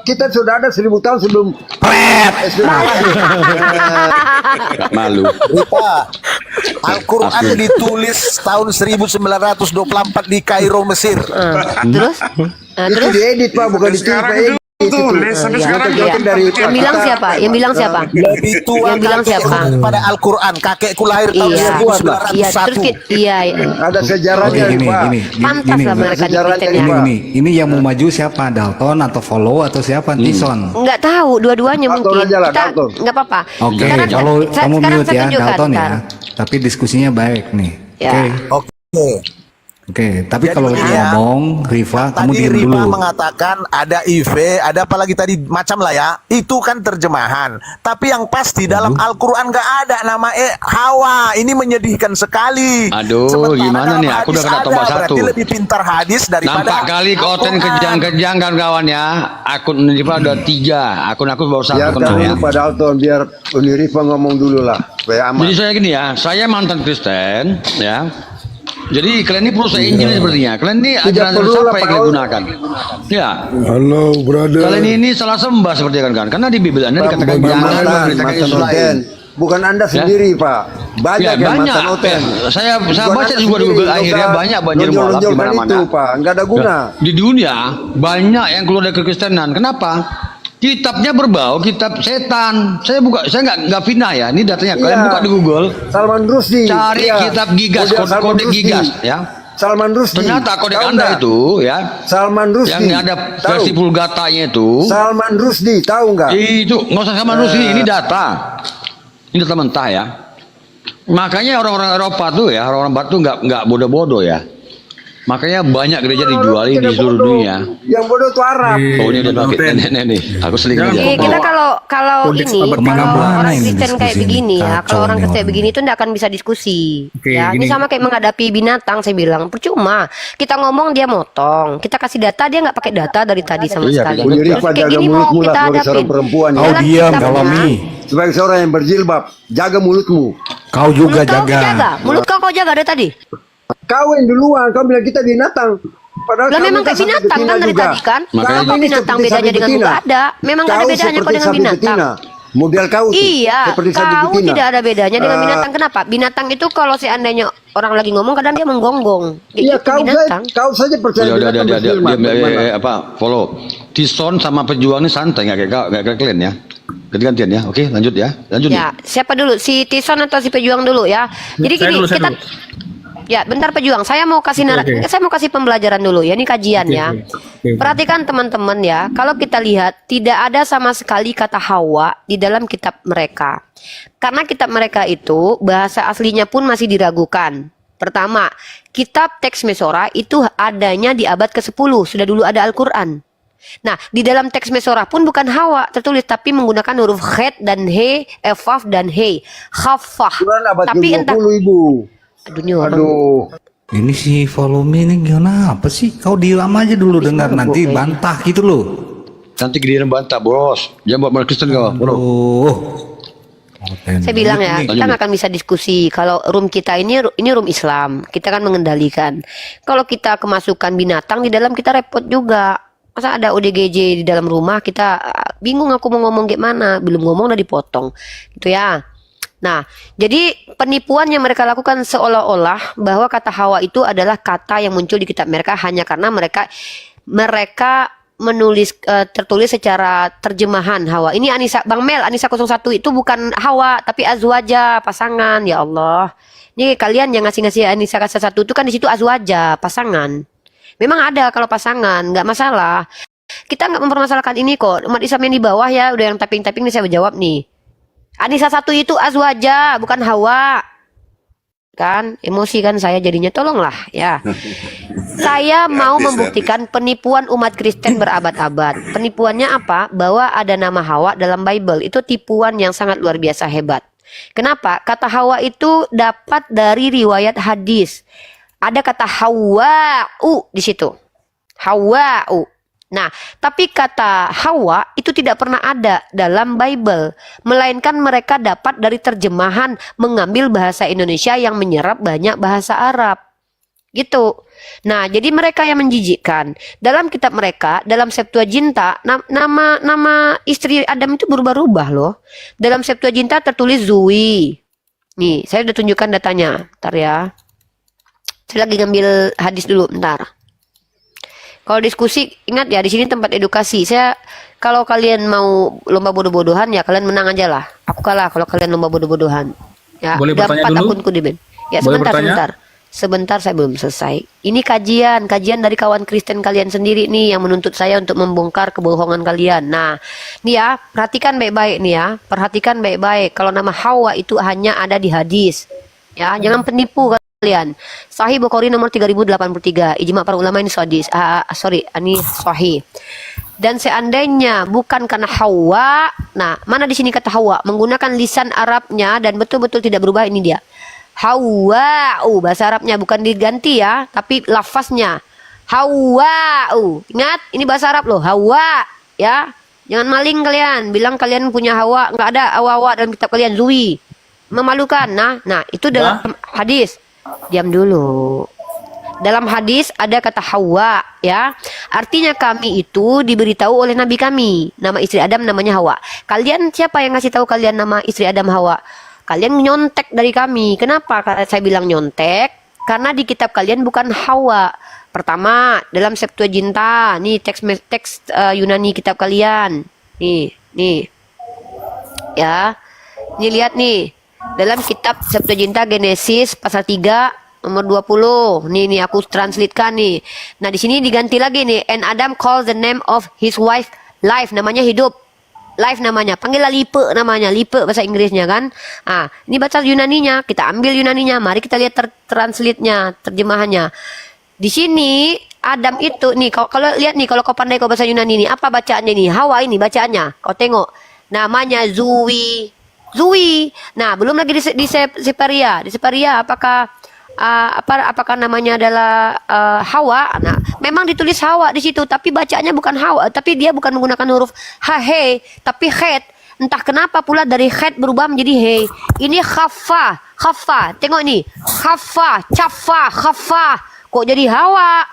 Kita sudah ada 1000 tahun sebelum Gak malu. Ripa, Al-Quran ditulis tahun 1924 di Kairo, Mesir. Terus? Nah, Itu terus diedit Pak, bukan di Sekarang edit. tuh, sampai sekarang iya. Yang bilang siapa? Yang bilang siapa? Lebih tua Yang bilang siapa? pada Al-Quran. Kakekku lahir tahun Iya, iya. 1901. Terus iya. Ada sejarahnya Oke, Pak. Pantas lah mereka di sejarahnya Kristen ini, ya. Pak. Ini yang mau maju siapa? Dalton atau Follow atau siapa? Tison. Nggak tahu, dua-duanya Dalton mungkin. aja lah, Kita Dalton. nggak apa-apa. Oke, Sekarang- kalau kamu sekarang mute saya ya, tunjukkan, Dalton ya. ntar. Tapi diskusinya baik nih. Ya. Oke. Oke. Oke, tapi Jadi kalau lagi begini ya, ngomong, Riva, kamu Tadi diem Riva dulu. mengatakan ada IV, ada apa lagi tadi macam lah ya. Itu kan terjemahan. Tapi yang pasti dalam Al-Quran nggak ada nama Hawa. Ini menyedihkan sekali. Aduh, Sementara gimana dalam nih? Aku udah hadis kena tombak ada. satu. Berarti lebih pintar hadis daripada Nampak kali konten Al-Quran. kejang-kejang kan kawan ya. Akun Unifa ada 3. Akun aku baru 1 Biarkan kena ya. dulu Pak Dalton, biar Unirifa ngomong dulu lah, supaya aman. Jadi saya gini ya, saya mantan Kristen ya. Jadi kalian ini perlu saya injil sepertinya. Kalian ini ajaran perlu siapa lah, yang Pak. kalian gunakan? Ya. Halo, brother. Kalian ini salah sembah seperti kan. Karena di Bible Anda dikatakan jangan memberitakan mantan Israel. Oten. Bukan Anda sendiri Pak. Banyak Ya, yang banyak. mantan Oten. Saya Bukan baca Anda juga di sendiri, Google nggak akhirnya usah banyak banjir mualaf di nonjol-nonjolkan mana-mana. itu Pak, nggak ada guna. Di dunia banyak yang keluar dari kekristenan. Kenapa? Kitabnya berbau kitab setan. Saya nggak fitnah ya. Ini datanya. Kalian Iya. buka di Google. Salman Rushdie. Cari Iya. kitab Gigas, Model Salman kode Rushdie. Gigas ya. Salman Rushdie. Ternyata kodek Tahu Anda nggak? itu ya. Salman Rushdie. Yang ada Tahu? versi Vulgatanya itu. Salman Rushdie, tahu nggak? Itu nggak usah sama ini data. Ini data mentah ya. Makanya orang-orang Eropa tuh ya, orang-orang Barat tuh nggak bodoh-bodoh ya. Makanya banyak gereja dijual di Tidak seluruh bodoh. dunia. Yang bodoh itu Arab. Oh ini udah pakai nenek nih. Aku seling aja. Kita kalau ini Kemana-mana kalau orang ini Kristen kayak diskusi ini. begini ya, Kacau kalau orang nih Kristen orang. begini itu nggak akan bisa diskusi. Oke, Ya, ini gini. sama kayak menghadapi binatang. Saya bilang percuma. Kita ngomong dia motong, kita kasih data dia nggak pakai data dari tadi sama Iya, sekali. betul. Jadi Terus Pak kayak jaga gini mau mulutmu lah kita sebagai seorang hadapin. perempuan. Kau Dalam diam, kitabnya- Kalomi. Sebagai seorang yang berjilbab, jaga mulutmu. Kau juga Mulut kau jaga. jaga, mulut kau jaga dari tadi. Kau yang duluan, kau bilang kita binatang. Padahal Lah kamu memang kan kayak sapi binatang betina kan dari juga. tadi kan. Makanya Kalau kau ini binatang seperti bedanya sapi dengan betina. nggak ada. Memang nggak ada Kau bedanya kau seperti dengan sapi binatang. betina. Model kau tuh, Iya, seperti sapi kau betina. tidak ada bedanya dengan binatang. Kenapa? Binatang itu kalau seandainya orang lagi ngomong kadang dia menggonggong. Kayak Iya, gitu binatang. kau saja percaya Udah, binatang berfirman. Bagaimana? apa follow. Tison sama pejuang ini santai nggak kayak kalian ya. Ganti-gantian ya. Oke, lanjut ya. Lanjut Ya, siapa dulu? Si Tison atau si Pejuang dulu ya? Jadi Saya gini, dulu, saya kita dulu. ya, bentar Pejuang. Saya mau kasih Oke. saya mau kasih pembelajaran dulu ya. Ini kajian ya. Oke. Perhatikan teman-teman ya. Kalau kita lihat tidak ada sama sekali kata Hawa di dalam kitab mereka. Karena kitab mereka itu bahasa aslinya pun masih diragukan. Pertama, kitab teks Mesora itu adanya di abad ke-10. Sudah dulu ada Al-Quran. Nah, di dalam teks Mesora pun bukan Hawa tertulis, tapi menggunakan huruf Khet dan He, Efaf dan He, Khafah. Quran abad Tapi entah, ke-20 Ibu. aduh ini orang. Aduh. Ini si follow me ini gimana apa sih? Kau diam aja dulu dengar nanti bantah gitu loh. Nanti giliran bantah bos. Jangan buat malah Kristen kau. Bro. Oh. Saya bilang ya, kita nggak akan bisa diskusi kalau room kita ini room Islam. Kita kan mengendalikan. Kalau kita kemasukan binatang di dalam kita repot juga. Masa ada ODGJ di dalam rumah kita bingung aku mau ngomong gimana, belum ngomong udah dipotong. Gitu ya. Nah, jadi penipuan yang mereka lakukan seolah-olah bahwa kata Hawa itu adalah kata yang muncul di kitab mereka hanya karena mereka menulis tertulis secara terjemahan Hawa. Ini Anissa Bang Mel, Anissa 01 itu bukan Hawa tapi azwaja, pasangan. Ya Allah. Ini kalian yang ngasih Anissa 01 itu kan di situ azwaja, pasangan. Memang ada kalau pasangan, nggak masalah. Kita nggak mempermasalahkan ini kok. Umat Islam yang di bawah ya, udah yang tapping-tapping nih saya jawab nih. Anissa 1 itu azwaja, bukan Hawa. Kan emosi kan saya jadinya, tolonglah ya. Saya mau membuktikan penipuan umat Kristen berabad-abad. Penipuannya apa? Bahwa ada nama Hawa dalam Bible. Itu tipuan yang sangat luar biasa hebat. Kenapa? Kata Hawa itu dapat dari riwayat hadis. Ada kata Hawa'u di situ. Hawa'u. Nah, tapi kata Hawa itu tidak pernah ada dalam Bible, melainkan mereka dapat dari terjemahan mengambil bahasa Indonesia yang menyerap banyak bahasa Arab. Gitu. Nah, jadi mereka yang menjijikkan. Dalam kitab mereka, dalam Septuaginta, nama istri Adam itu berubah-ubah loh. Dalam Septuaginta tertulis Zui. Nih, saya udah tunjukkan datanya. Ntar ya. Saya lagi ngambil hadis dulu, bentar. Kalau diskusi, ingat ya, di sini tempat edukasi. Kalau kalian mau lomba bodoh-bodohan, ya kalian menang aja lah. Aku kalah kalau kalian lomba bodoh-bodohan. Ya, Boleh udah bertanya 4 dulu? akunku di Ben. Ya, Boleh sebentar, bertanya? sebentar. Sebentar, saya belum selesai. Ini kajian dari kawan Kristen kalian sendiri nih yang menuntut saya untuk membongkar kebohongan kalian. Nah, nih ya, perhatikan baik-baik nih ya. Perhatikan baik-baik. Kalau nama Hawa itu hanya ada di hadis. Ya, jangan penipu kalian. Sahih Bukhari nomor 3083. Ijma para ulama ini hadis. Ini sahih. Dan seandainya bukan karena Hawa, nah, mana di sini kata Hawa? Menggunakan lisan Arabnya dan betul-betul tidak berubah, ini dia. Hawa, bahasa Arabnya bukan diganti ya, tapi lafaznya Hawa. Ingat, ini bahasa Arab loh, Hawa, ya. Jangan maling kalian, bilang kalian punya Hawa, nggak ada Hawa dalam kitab kalian, Zui. Memalukan. Nah, itu dalam hadis. Diam dulu. Dalam hadis ada kata Hawa, ya. Artinya kami itu diberitahu oleh Nabi kami, nama istri Adam namanya Hawa. Kalian siapa yang ngasih tahu kalian nama istri Adam Hawa? Kalian nyontek dari kami. Kenapa saya bilang nyontek? Karena di kitab kalian bukan Hawa. Pertama, dalam Septuaginta, nih teks Yunani kitab kalian. Nih. Ya. Ini lihat nih. Dalam kitab Septuaginta Genesis pasal 3 nomor 20. Nih aku translatekan nih. Nah, di sini diganti lagi nih. And Adam called the name of his wife life, namanya hidup. Life namanya, panggillah lipe namanya, lipe bahasa Inggrisnya kan. Ini bahasa Yunaninya, kita ambil Yunaninya, mari kita lihat translate-nya, terjemahannya. Di sini Adam itu nih, kalau lihat nih, kalau kau pandai kau bahasa Yunani nih, apa bacaannya nih? Hawa ini bacaannya, kau tengok, namanya Zui. Nah, belum lagi di Separia, apakah namanya adalah Hawa? Nah, memang ditulis Hawa di situ, tapi bacaannya bukan Hawa, tapi dia bukan menggunakan huruf he, tapi het. Entah kenapa pula dari het berubah menjadi he. Ini khafa. Tengok ini, khafa. Kok jadi Hawa?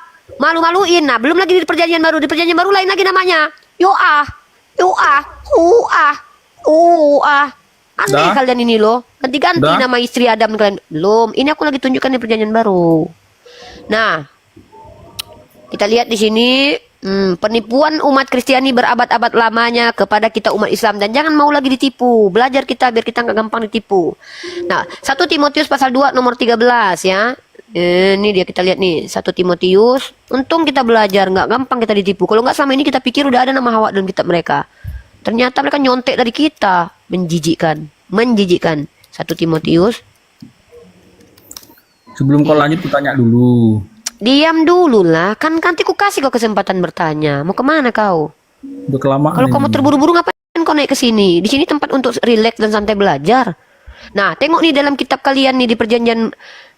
Malu-maluin. Nah, belum lagi di perjanjian baru. Di perjanjian baru lain lagi namanya. Yoah. Aneh kalian ini loh. Ganti-ganti nama istri Adam kalian. Belum. Ini aku lagi tunjukkan di perjanjian baru. Nah, kita lihat di sini penipuan umat Kristiani berabad-abad lamanya kepada kita umat Islam, dan jangan mau lagi ditipu. Belajar kita biar kita nggak gampang ditipu. Nah, 1 Timotius pasal 2 nomor 13 ya. Ini dia, kita lihat nih 1 Timotius. Untung kita belajar, nggak gampang kita ditipu. Kalau nggak selama ini kita pikir udah ada nama Hawa dalam kitab mereka. Ternyata mereka nyontek dari kita. Menjijikkan. 1 Timotius. Sebelum kau lanjut, ku tanya dulu. Diam dulu lah. Kan nanti ku kasih kau kesempatan bertanya. Mau kemana kau? Udah kelamaan. Kalau kau mau terburu-buru ngapain kau naik ke sini? Di sini tempat untuk rileks dan santai belajar. Nah, tengok nih dalam kitab kalian nih di perjanjian,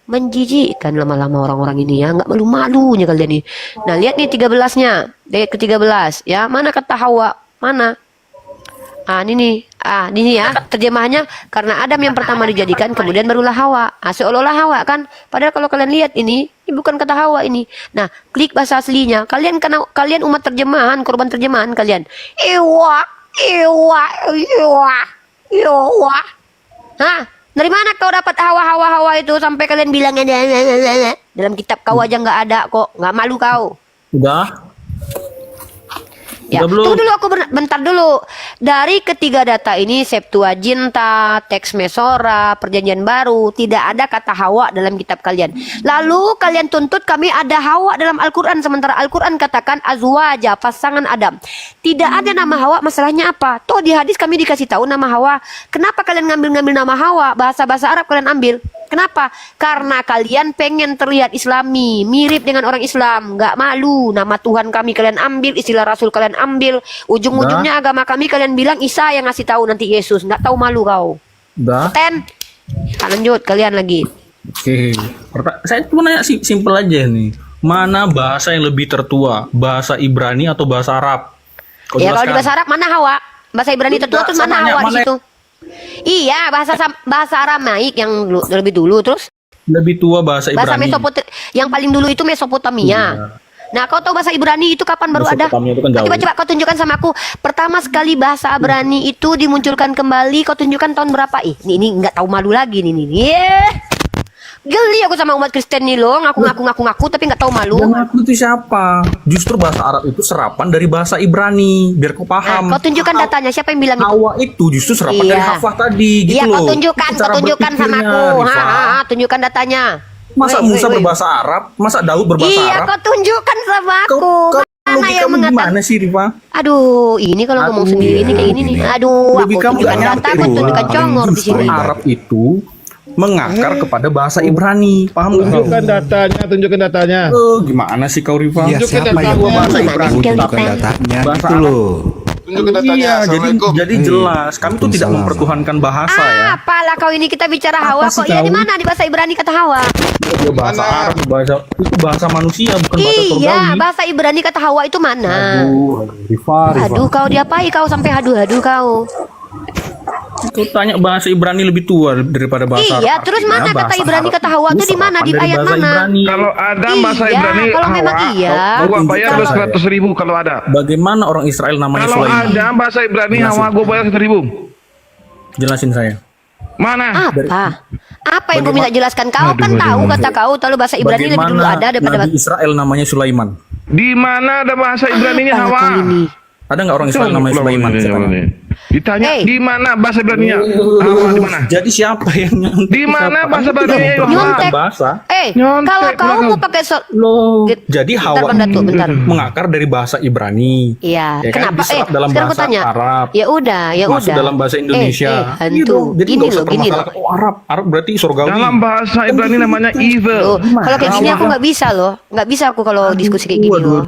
menjijikkan lama-lama orang-orang ini ya, nggak malu-malunya kalian nih. Nah, lihat nih 13-nya, ayat ke-13 ya. Mana kata Hawa? Mana? Ini ya terjemahannya, karena Adam yang pertama dijadikan, kemudian barulah Hawa. Seolah-olah Hawa kan, padahal kalau kalian lihat ini bukan kata Hawa ini. Nah, klik bahasa aslinya. Kalian umat terjemahan, korban terjemahan kalian. Ewa. Dari mana kau dapat Hawa itu sampai kalian bilang dalam kitab kau aja nggak ada kok, nggak malu kau? Udah. Ya, tunggu dulu, aku bentar dulu. Dari ketiga data ini, Septuaginta, teks Mesora, perjanjian baru, tidak ada kata Hawa dalam kitab kalian. Lalu kalian tuntut kami ada Hawa dalam Al-Quran, sementara Al-Quran katakan azwaja, pasangan Adam. Tidak ada nama Hawa, masalahnya apa? Toh di hadis kami dikasih tahu nama Hawa. Kenapa kalian ngambil nama Hawa? Bahasa-bahasa Arab kalian ambil. Kenapa? Karena kalian pengen terlihat Islami, mirip dengan orang Islam, nggak malu. Nama Tuhan kami kalian ambil, istilah Rasul kalian ambil, ujung-ujungnya agama kami kalian bilang Isa yang ngasih tahu nanti Yesus, nggak tahu malu kau. Udah. Lanjut kalian lagi. Oke. Saya cuma nanya simpel aja nih. Mana bahasa yang lebih tertua? Bahasa Ibrani atau bahasa Arab? Ya kalau di bahasa Arab mana Hawa? Bahasa Ibrani tertua terus mana Hawa di situ? Iya, bahasa Aramaik yang lebih dulu, terus lebih tua bahasa Ibrani. Bahasa Mesopotamia yang paling dulu itu Mesopotamia. Nah, kau tahu bahasa Ibrani itu kapan baru ada? Coba kau tunjukkan sama aku. Pertama sekali bahasa Ibrani itu dimunculkan kembali, kau tunjukkan tahun berapa? Ini nggak tahu malu lagi nih. Geli aku sama umat Kristen nih loh, ngaku tapi nggak tahu malu. Yang ngaku itu siapa? Justru bahasa Arab itu serapan dari bahasa Ibrani. Biar kau paham. Kau tunjukkan datanya, siapa yang bilang itu? Hawa itu justru serapan dari Hafah tadi, gitu Iya, loh. kau tunjukkan Itu cara sama berpikirnya, aku. Rifa. Tunjukkan datanya. Masa Woi, Musa woi, woi. berbahasa Arab? Masa Daud berbahasa Iya, Arab? kau tunjukkan sama aku. Kau Mana yang logikamu mengatakan? gimana sih, Rifa? Aduh, ini kalau ngomong Aduh, sendiri ini kayak gini nih. Aduh, aku Logikamu tunjukkan nggak data, nyampe, aku Rifa. tunjukkan congor di sini. Arab itu mengakar kepada bahasa Ibrani. Paham nggak? Tunjukkan datanya. Gimana sih kau, Rifa? Ya siapa yang datanya. bahasa Ibrani? tunjukkan datanya Bahasa itu Arab. loh. Tunjukkan datanya. Iya, Assalamualaikum. jadi jelas. Kami tuh tidak Waalaikumsalam. mempertuhankan bahasa ya. Apalah kau ini kita bicara Hawa Apa sih kok. Ya di kau? mana di bahasa Ibrani kata Hawa? Bahasa Arab, bahasa itu bahasa manusia, bukan bahasa Iya, surgawi. bahasa Ibrani kata Hawa itu mana? Aduh, Rifa. Aduh, kau diapai kau sampai hadu-hadu kau? Kau tanya bahasa Ibrani lebih tua daripada bahasa Iya, Arab. terus Artinya mana kata bahasa Ibrani Arab kata Hawa itu tuh di mana? Di serapan dari ayat bahasa mana? Ibrani. Kalau ada bahasa Iya, Ibrani kalau memang Hawa, iya. gua bayar Kalau- 200.000 kalau ada. Bagaimana orang Israel namanya Kalau Sulaiman? ada bahasa Ibrani Jelasin. Hawa, gua bayar 100.000. Jelasin saya. Mana? Apa? Apa yang kau minta jelaskan? Kau kan tahu kata kau, tahu bahasa Ibrani lebih dulu ada daripada Nabi Israel namanya Sulaiman? Di mana ada bahasa Ibraninya Apa Hawa? kau ini? Ada nggak orang Israel namanya Sulaiman? Saya tanya. Ditanya Hey. di mana bahasa Ibraninya? Hawa di mana? Jadi siapa yang nyontek? Di mana Siapa? bahasa Kami Ibrani tidak yang mempertuhankan Nyontek. bahasa. Nyontek, Kalau kau belakang. mau pakai Loh, Git- jadi bentar, Hawa bentar, tuh, bentar. mengakar dari bahasa Ibrani. Iya, Ya kan, kenapa? diserap dalam Sekarang aku bahasa tanya. Arab. Ya udah, Masuk dalam bahasa Indonesia. hantu. Gitu. Jadi Gini nggak usah loh, gini loh. permasalahkan. Oh, Arab berarti surgawi. Dalam bahasa Ibrani namanya evil. Loh, kalau kayak gini aku nggak bisa loh, nggak bisa aku kalau diskusi kayak gini loh,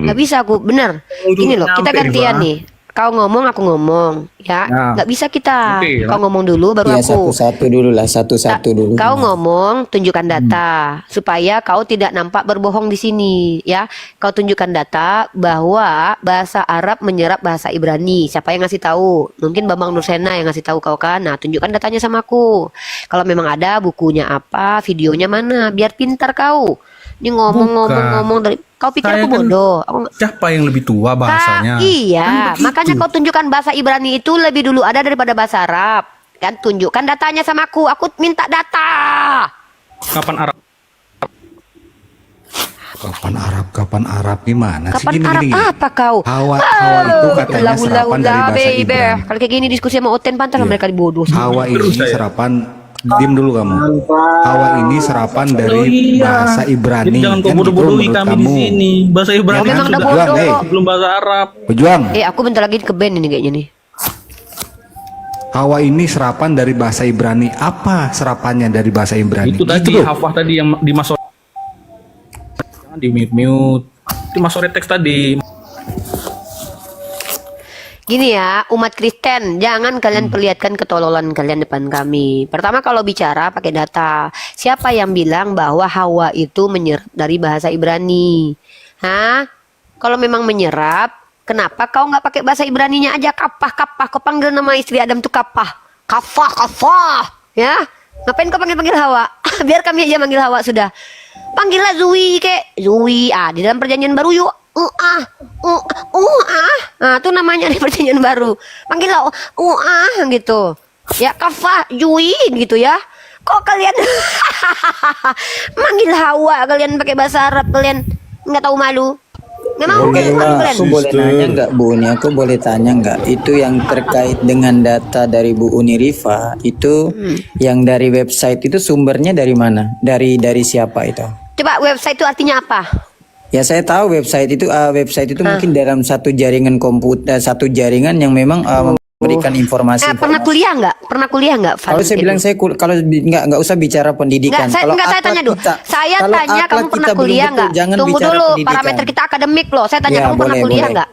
nggak bisa aku, bener. Gini loh, kita Nyampe, gantian Rifa. nih. Kau ngomong, aku ngomong, ya, Nah. nggak bisa kita. Oke, Kau ngomong dulu, baru Ya aku. satu-satu dulu lah, satu-satu dulu. Kau ngomong, tunjukkan data supaya kau tidak nampak berbohong di sini, ya. Kau tunjukkan data bahwa bahasa Arab menyerap bahasa Ibrani. Siapa yang ngasih tahu? Mungkin Bambang Nursena yang ngasih tahu kau kan. Nah, tunjukkan datanya sama aku. Kalau memang ada bukunya apa, videonya mana, biar pintar kau. Ini ngomong dari kau pikir Saya aku kan bodoh? Aku nggak- Siapa yang lebih tua bahasanya? Iya, Kan makanya begitu. kau tunjukkan bahasa Ibrani itu lebih dulu ada daripada bahasa Arab. Kan tunjukkan datanya sama aku minta data. Kapan Arab? Kapan Arab gimana sih Kapan gini, Arab gini. apa kau? Hawa itu katanya serapan dari bahasa baby. Ibrani. Kalau kayak gini diskusi sama Oten pantas Iya. mereka dibodoh. Hawa ini Terus saya. serapan, diam dulu kamu. Hawa ini serapan dari Oh iya. bahasa Ibrani. Jadi jangan kau Kan gitu bodoh-bodohi menurut kami di kamu. sini. Bahasa Ibrani Ya, memang sudah dah bodoh kok. belum bahasa Arab. Pejuang, Aku bentar lagi ke band ini kayaknya nih. Hawa ini serapan dari bahasa Ibrani. Apa serapannya dari bahasa Ibrani? Itu tadi loh. hafah tadi yang di Masore. Jangan di mute. Di Masore teks tadi. Gini ya, umat Kristen, jangan kalian perlihatkan ketololan kalian depan kami. Pertama kalau bicara pakai data. Siapa yang bilang bahwa Hawa itu menyerap dari bahasa Ibrani? Hah? Kalau memang menyerap, kenapa kau nggak pakai bahasa Ibraninya aja? Kau panggil nama istri Adam tuh kafah, ya? Ngapain kau panggil Hawa? Biar kami aja manggil Hawa sudah. Panggillah Zui kek, Zui. Di dalam perjanjian baru yuk. Nah, itu namanya di perjanjian baru. Panggillah gitu. Ya kafah, Zui gitu ya. Kok kalian manggil Hawa, kalian pakai bahasa Arab, kalian nggak tahu malu? Memang Oke, malu kalian? aku boleh nanya nggak Bu Uni? Aku boleh tanya nggak? Itu yang terkait dengan data dari Bu Uni Rifa itu yang dari website itu sumbernya dari mana? Dari siapa itu? Coba website itu artinya apa? Ya saya tahu website itu mungkin dalam satu jaringan komputer, satu jaringan yang memang memberikan informasi. Pernah kuliah nggak? Pernah kuliah nggak? Kalau saya bilang kalau nggak usah bicara pendidikan. Nggak, saya akhlak tanya dulu. Saya kalau tanya akhlak kamu pernah kita belum kuliah betul, nggak? jangan Tunggu bicara dulu, pendidikan. parameter kita akademik loh. Saya tanya Ya, kamu pernah kuliah nggak?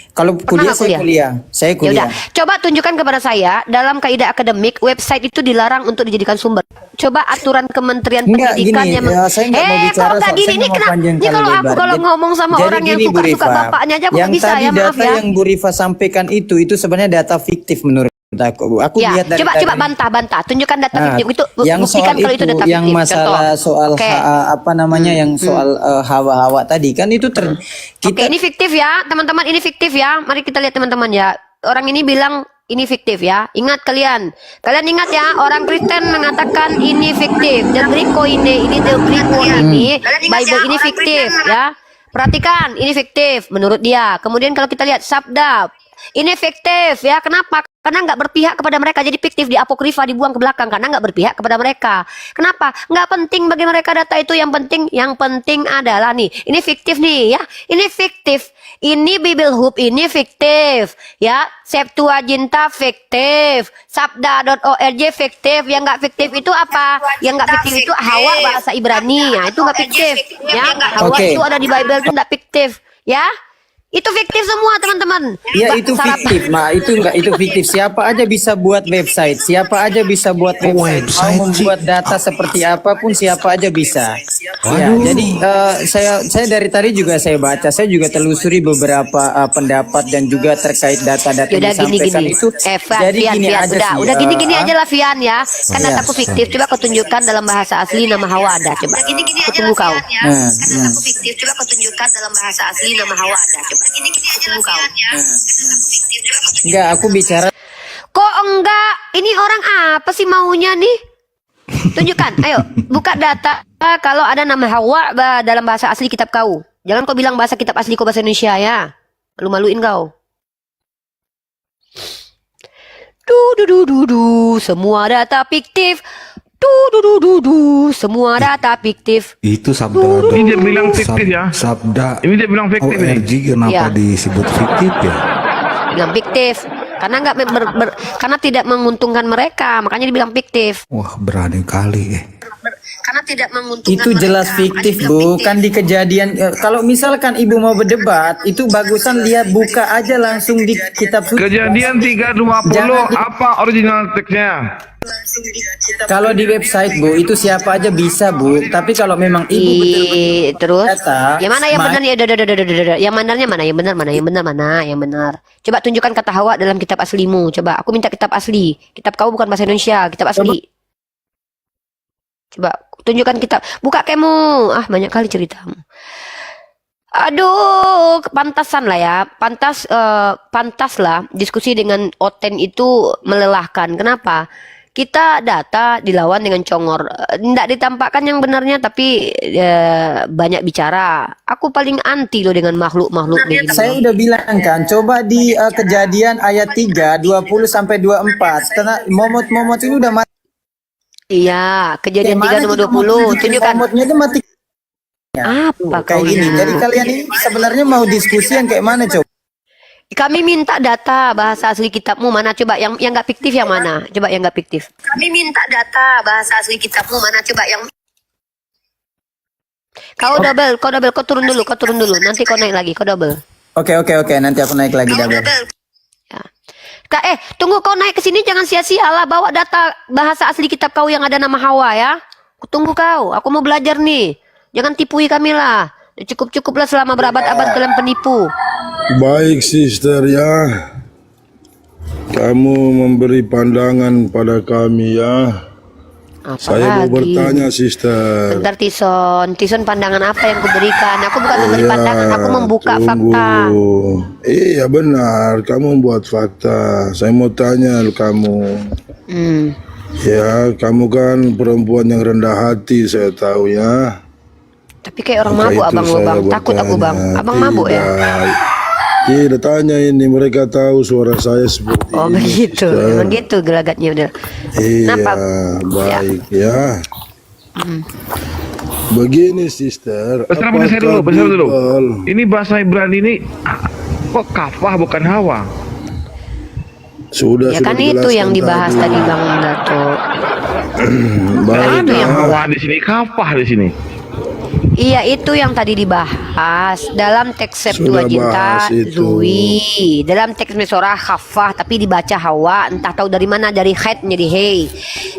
Kalau kuliah nggak saya kuliah. Saya Ya kuliah. udah, coba tunjukkan kepada saya dalam kaidah akademik website itu dilarang untuk dijadikan sumber. Coba aturan Kementerian Enggak, Pendidikan gini, yang saya nggak mau bicara kalau nggak soal- gini saya ini nggak mau kenapa? panjang Ini kali kalau aku lebar. kalau ngomong sama Jadi orang yang gini, Bu suka Rifa, bapaknya aja aku yang nggak bisa tadi ya, maaf data ya. yang Bu Rifa sampaikan itu sebenarnya data fiktif menurut aku. Bu. Aku Ya, lihat dari coba bantah. Tunjukkan data Nah, fiktif itu, yang buktikan soal kalau itu data fiktif. yang masalah Contoh. soal Oke. apa namanya yang soal hawa-hawa tadi kan itu Oke, ini fiktif ya, teman-teman. Ini fiktif ya. Mari kita lihat teman-teman ya. Orang ini bilang ini fiktif ya. Ingat kalian ingat ya, orang Kristen mengatakan ini fiktif. The Greek Koine ini, the Greek word ini, Bible ini fiktif ya. Perhatikan, ini fiktif menurut dia. Kemudian kalau kita lihat sabda, ini fiktif ya. Kenapa? Karena nggak berpihak kepada mereka, jadi fiktif. Di apokrifa dibuang ke belakang karena nggak berpihak kepada mereka. Kenapa? Nggak penting bagi mereka data itu. Yang penting adalah nih, ini fiktif nih ya. Ini fiktif. Ini Bible Hub ini fiktif ya. Septuaginta fiktif. Sabda.org fiktif. Yang nggak fiktif itu apa? Yang nggak fiktif itu Hawa bahasa Ibrani ya. Itu nggak fiktif ya. Hawa Oke. itu ada di Bible itu nggak fiktif ya. Itu fiktif semua teman-teman. Ya itu fiktif, itu enggak, itu fiktif. Siapa aja bisa buat website, siapa aja bisa buat website. Mau membuat data seperti apapun siapa aja bisa. Ya, jadi saya dari tadi juga saya baca, saya juga telusuri beberapa pendapat dan juga terkait data-data yang Udah disampaikan gini. itu. Jadi Fian, gini aja sih, udah gini aja lah Fian ya. Kan Iya. dataku fiktif. Coba kau tunjukkan dalam bahasa asli nama Hawa ada. Coba. Aku tunggu kau. Dataku fiktif. Coba kau tunjukkan dalam bahasa asli nama Hawa ada. Coba. Tunggu kau. Enggak, aku bicara Kok enggak? Ini orang apa sih maunya nih? Tunjukkan. Ayo, buka data kalau ada nama Hawa dalam bahasa asli kitab kau. Jangan kau bilang bahasa kitab asli kau bahasa Indonesia ya. Malu-maluin kau. Semua data fiktif. Semua data fiktif. Itu sabda. Ini dia bilang fiktif ya. Sabda. Ini dia bilang fiktif nih. ORG kenapa Ya. disebut fiktif ya? Bilang fiktif. Karena nggak karena tidak menguntungkan mereka, makanya dibilang fiktif. Wah, berani kali. Karena tidak menguntungkan itu jelas mereka, fiktif, makanya Bu. dibilang fiktif. Kan di kejadian kalau misalkan Ibu mau berdebat, itu bagusan lihat buka aja langsung di kitab suci. Kejadian 3:20 Jangan di- apa original teksnya? Kalau di website, Bu, itu siapa aja bisa, Bu. Tapi kalau memang Ibu betul-betul Terus data, yang mana yang benar ya? Yang manarnya mana? Yang benar mana? Yang benar mana? Yang benar. Coba tunjukkan kata Hawa dalam kitab aslimu. Coba aku minta kitab asli. Kitab kau bukan bahasa Indonesia, kitab asli. Coba tunjukkan kitab. Buka kemu. Ah, banyak kali ceritamu. Aduh, pantasan lah ya. Pantas lah diskusi dengan Oten itu melelahkan. Kenapa? Kita data dilawan dengan congor. Tidak ditampakkan yang benarnya, tapi banyak bicara. Aku paling anti loh dengan makhluk-makhluk begini. saya udah bilang kan, coba di kejadian ayat 3, 20 sampai 24. Karena momot-momot ini udah mati. Iya, kejadian 3 Kayak mana nomor kita mau 20. tunjukin Tunjukkan. momotnya itu mati. Apa Kayak kau gini. ini? Jadi kalian ini sebenarnya mau diskusi yang kayak mana, coba? Kami minta data bahasa asli kitabmu mana? Coba yang nggak fiktif yang mana? Coba yang nggak fiktif. Kami minta data bahasa asli kitabmu mana? Coba yang kau double, kau turun dulu. Nanti kau naik lagi, kau double. Oke, nanti aku naik lagi double. Ya. Tunggu kau naik ke sini jangan sia-sia lah bawa data bahasa asli kitab kau yang ada nama Hawa ya. Aku tunggu kau. Aku mau belajar nih. Jangan tipui kami lah. Cukup-cukuplah selama berabad-abad kalian penipu. Baik, sister ya. Kamu memberi pandangan pada kami ya. Apa Saya mau lagi? bertanya, sister. Bentar Tison pandangan apa yang kuberikan? Aku bukan memberi pandangan, aku membuka tunggu. fakta. Iya benar, kamu buat fakta. Saya mau tanya kamu. Ya, kamu kan perempuan yang rendah hati, saya tahu ya. Tapi kayak orang Maka mabuk itu abang lo saya bang. Takut aku bang. bertanya. Abang mabuk ya? Tidak tanya ini, mereka tahu suara saya seperti Oh ini. begitu, sister. emang gitu gelagatnya udah. Iya, Kenapa? baik ya. Begini, sister. Bentar saya dulu, apakah bentar dulu. Bible- Ini bahasa Ibrani ini kok kafah bukan Hawa? Sudah Ya kan itu dijelaskan yang dibahas tadi Bang Dato. Baik, Ada yang ya. Hawa di sini, kafah di sini. Iya itu yang tadi dibahas dalam teks Septuaginta bahas itu. Zui, dalam teks Mesorah Khafah tapi dibaca Hawa, entah tahu dari mana, dari Khed menjadi Hei.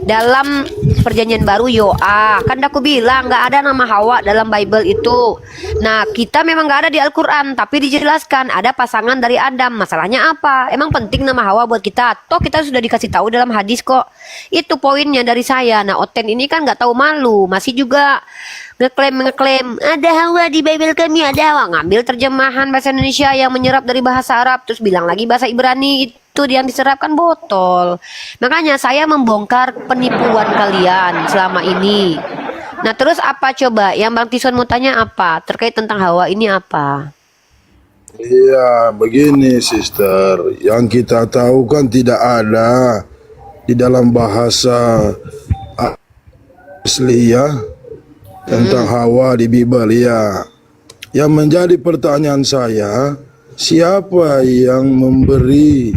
Dalam perjanjian baru Yoa, kan aku bilang nggak ada nama Hawa dalam Bible itu. Nah kita memang nggak ada di Al-Quran, tapi dijelaskan ada pasangan dari Adam. Masalahnya apa? Emang penting nama Hawa buat kita? Toh kita sudah dikasih tahu dalam hadis kok. Itu poinnya dari saya. Nah Oten ini kan nggak tahu malu, masih juga ngeklaim ada Hawa di Bible kami, ada Hawa, ngambil terjemahan bahasa Indonesia yang menyerap dari bahasa Arab terus bilang lagi bahasa Ibrani itu yang diserapkan botol. Makanya saya membongkar penipuan kalian selama ini. Nah terus apa coba yang Bang Tison mau tanya apa terkait tentang Hawa ini apa? Iya, begini sister. Yang kita tahu kan tidak ada di dalam bahasa asli ya tentang Hawa di Bible ya. Yang menjadi pertanyaan saya, siapa yang memberi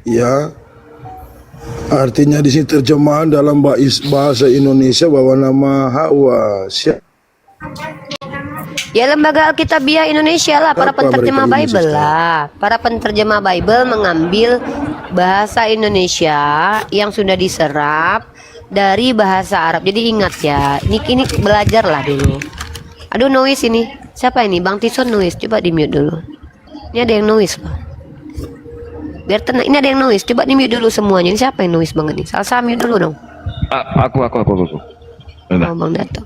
ya? Artinya di sini terjemahan dalam bahasa Indonesia bahwa nama Hawa. Ya lembaga Alkitabiah Indonesia lah, para penterjemah Bible lah. Para penterjemah Bible mengambil bahasa Indonesia yang sudah diserap dari bahasa Arab. Jadi ingat ya, ini belajar lah dulu. Aduh noise ini. Siapa ini? Bang Tison noise. Coba di mute dulu. Ini ada yang noise loh. Biar tenang. Ini ada yang noise. Coba di mute dulu semuanya. Ini siapa yang noise banget nih? Salsa mute dulu dong. Aku. Oh, Bang Dato.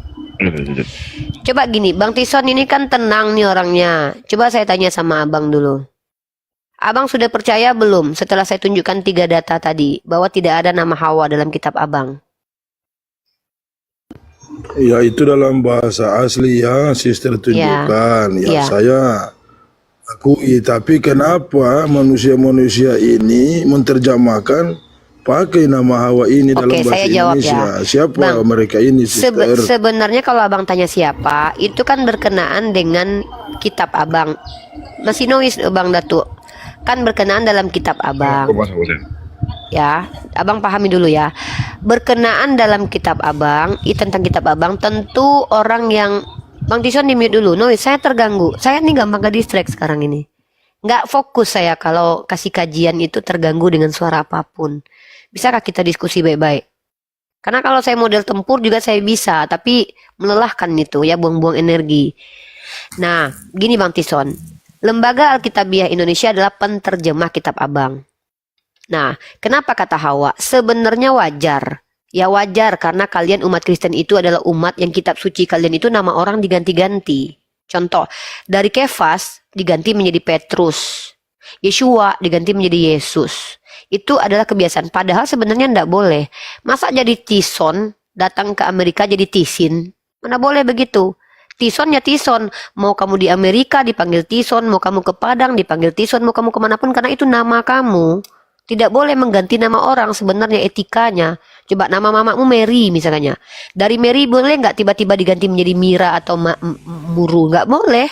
Coba gini, Bang Tison ini kan tenang nih orangnya. Coba saya tanya sama Abang dulu. Abang sudah percaya belum setelah saya tunjukkan 3 data tadi bahwa tidak ada nama Hawa dalam kitab Abang? Ya itu dalam bahasa asli ya, sister tunjukkan. Ya saya akui, tapi kenapa manusia-manusia ini menerjemahkan pakai nama Hawa ini dalam bahasa saya jawab Indonesia? ya. Siapa Bang, mereka ini, sister? Sebenarnya kalau Abang tanya siapa, itu kan berkenaan dengan kitab Abang. Masih noise Bang Datu. Kan berkenaan dalam kitab Abang. Ya, Abang pahami dulu ya. Berkenaan dalam kitab Abang, tentang kitab Abang, tentu orang yang Bang Tison di mute dulu. Noise, saya terganggu. Saya nih gampang ke distract sekarang ini. Nggak fokus saya kalau kasih kajian itu terganggu dengan suara apapun. Bisakah kita diskusi baik-baik? Karena kalau saya model tempur juga saya bisa, tapi melelahkan itu ya, buang-buang energi. Nah, gini Bang Tison, Lembaga Alkitabiah Indonesia adalah penterjemah kitab Abang. Nah, kenapa kata Hawa? Sebenarnya wajar. Ya wajar karena kalian umat Kristen itu adalah umat yang kitab suci kalian itu nama orang diganti-ganti. Contoh, dari Kefas diganti menjadi Petrus. Yeshua diganti menjadi Yesus. Itu adalah kebiasaan. Padahal sebenarnya tidak boleh. Masa jadi Tison datang ke Amerika jadi Tisin? Mana boleh begitu? Tison ya Tison. Mau kamu di Amerika dipanggil Tison, mau kamu ke Padang dipanggil Tison, mau kamu kemanapun karena itu nama kamu. Tidak boleh mengganti nama orang sebenarnya etikanya. Coba nama mamamu Mary misalnya. Dari Mary boleh nggak tiba-tiba diganti menjadi Mira atau Muru? Nggak boleh.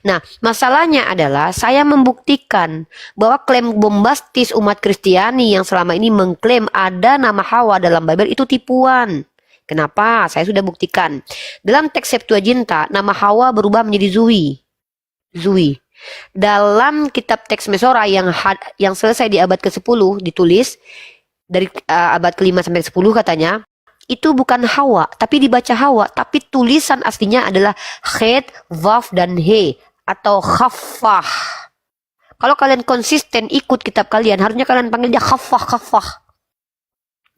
Nah, masalahnya adalah saya membuktikan bahwa klaim bombastis umat Kristiani yang selama ini mengklaim ada nama Hawa dalam Bible itu tipuan. Kenapa? Saya sudah buktikan. Dalam teks Septuaginta, nama Hawa berubah menjadi Zui. Dalam kitab teks Mesora yang selesai di abad ke-10 ditulis dari abad ke-5 sampai 10 katanya, itu bukan Hawa, tapi dibaca Hawa, tapi tulisan aslinya adalah Chet, Vav, dan He atau Khaffah. Kalau kalian konsisten ikut kitab kalian, harusnya kalian panggil dia Khaffah.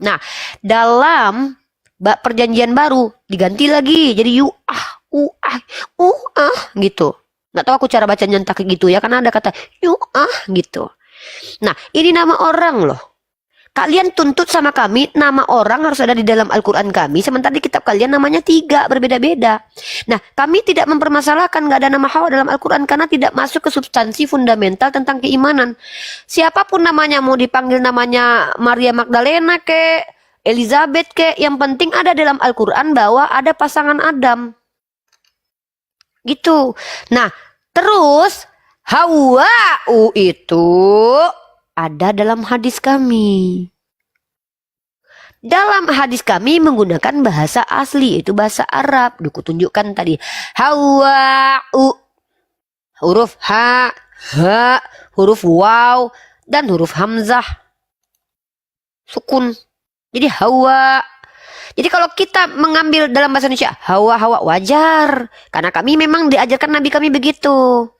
Nah, dalam perjanjian baru diganti lagi jadi gitu. Nggak tahu aku cara baca nyentak gitu ya, karena ada kata gitu. Nah, ini nama orang loh. Kalian tuntut sama kami, nama orang harus ada di dalam Al-Quran kami, sementara di kitab kalian namanya 3, berbeda-beda. Nah, kami tidak mempermasalahkan nggak ada nama Hawa dalam Al-Quran, karena tidak masuk ke substansi fundamental tentang keimanan. Siapapun namanya, mau dipanggil namanya Maria Magdalena ke, Elizabeth ke, yang penting ada dalam Al-Quran bahwa ada pasangan Adam. Gitu. Nah, terus Hawa itu ada dalam hadis kami. Dalam hadis kami menggunakan bahasa asli, yaitu bahasa Arab. Duku tunjukkan tadi. Hawa, huruf ha, huruf waw, dan huruf hamzah. Sukun. Jadi Hawa. Jadi kalau kita mengambil dalam bahasa Indonesia, Hawa wajar. Karena kami memang diajarkan Nabi kami begitu.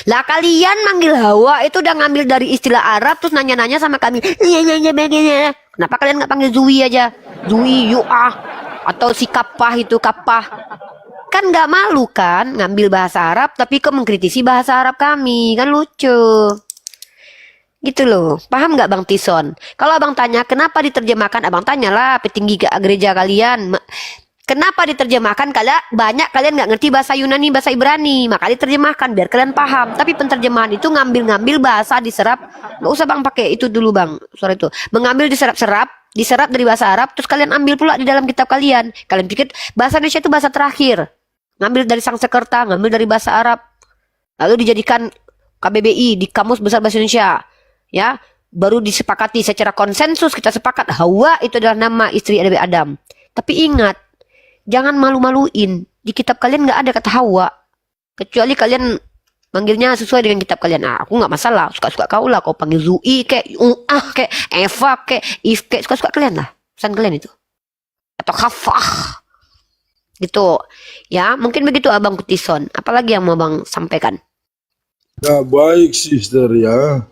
Lah kalian manggil Hawa itu udah ngambil dari istilah Arab terus nanya-nanya sama kami. Kenapa kalian nggak panggil Zui aja? Zui, Yu'ah, atau si Kapah itu Kapah. Kan nggak malu kan ngambil bahasa Arab tapi kok mengkritisi bahasa Arab kami, kan lucu. Gitu loh, paham nggak Bang Tison? Kalau abang tanya kenapa diterjemahkan, abang tanyalah petinggi gereja kalian. Kenapa diterjemahkan? Kalau banyak kalian nggak ngerti bahasa Yunani, bahasa Ibrani, maka diterjemahkan biar kalian paham. Tapi penterjemahan itu ngambil-ngambil bahasa diserap. Nggak usah bang pakai itu dulu bang, suara itu. Mengambil diserap dari bahasa Arab, terus kalian ambil pula di dalam kitab kalian. Kalian pikir bahasa Indonesia itu bahasa terakhir. Ngambil dari Sanskerta, ngambil dari bahasa Arab, lalu dijadikan KBBI di Kamus Besar Bahasa Indonesia. Ya, baru disepakati secara konsensus, kita sepakat Hawa itu adalah nama istri Nabi Adam. Tapi ingat, jangan malu-maluin. Di kitab kalian nggak ada kata Hawa. Kecuali kalian manggilnya sesuai dengan kitab kalian. Aku nggak masalah. Suka-suka kau lah. Kau panggil Zui kayak kayak Eva kayak If kayak suka-suka kalian lah. Pesan kalian itu. Atau Khafah. Gitu. Ya, mungkin begitu Abang Kutison. Apalagi yang mau Bang sampaikan? Ya baik sister ya.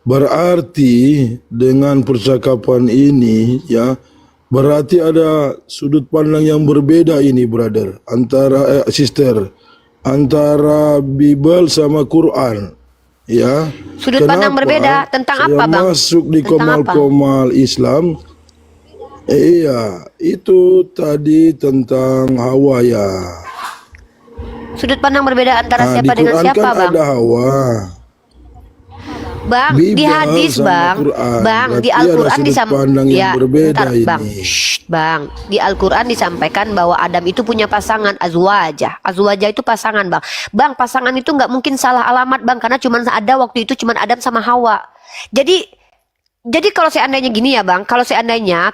Berarti dengan percakapan ini ya, berarti ada sudut pandang yang berbeda ini brother, antara sister, antara Bible sama Quran ya. Sudut pandang berbeda tentang apa Bang? Masuk di Tentang komal-komal Islam. Iya, itu tadi tentang Hawa ya. Sudut pandang berbeda antara siapa di dengan Quran siapa kan Bang? ada Hawa. Bang, di Bible hadis sama Bang, Quran. Bang, di Berarti ada Al-Quran sudut pandang yang berbeda bentar, Bang. ini. Bang, di Al-Quran disampaikan bahwa Adam itu punya pasangan azwajah. Azwajah itu pasangan, Bang. Bang, pasangan itu nggak mungkin salah alamat, Bang, karena cuma ada waktu itu cuma Adam sama Hawa. Jadi kalau seandainya gini ya Bang, kalau seandainya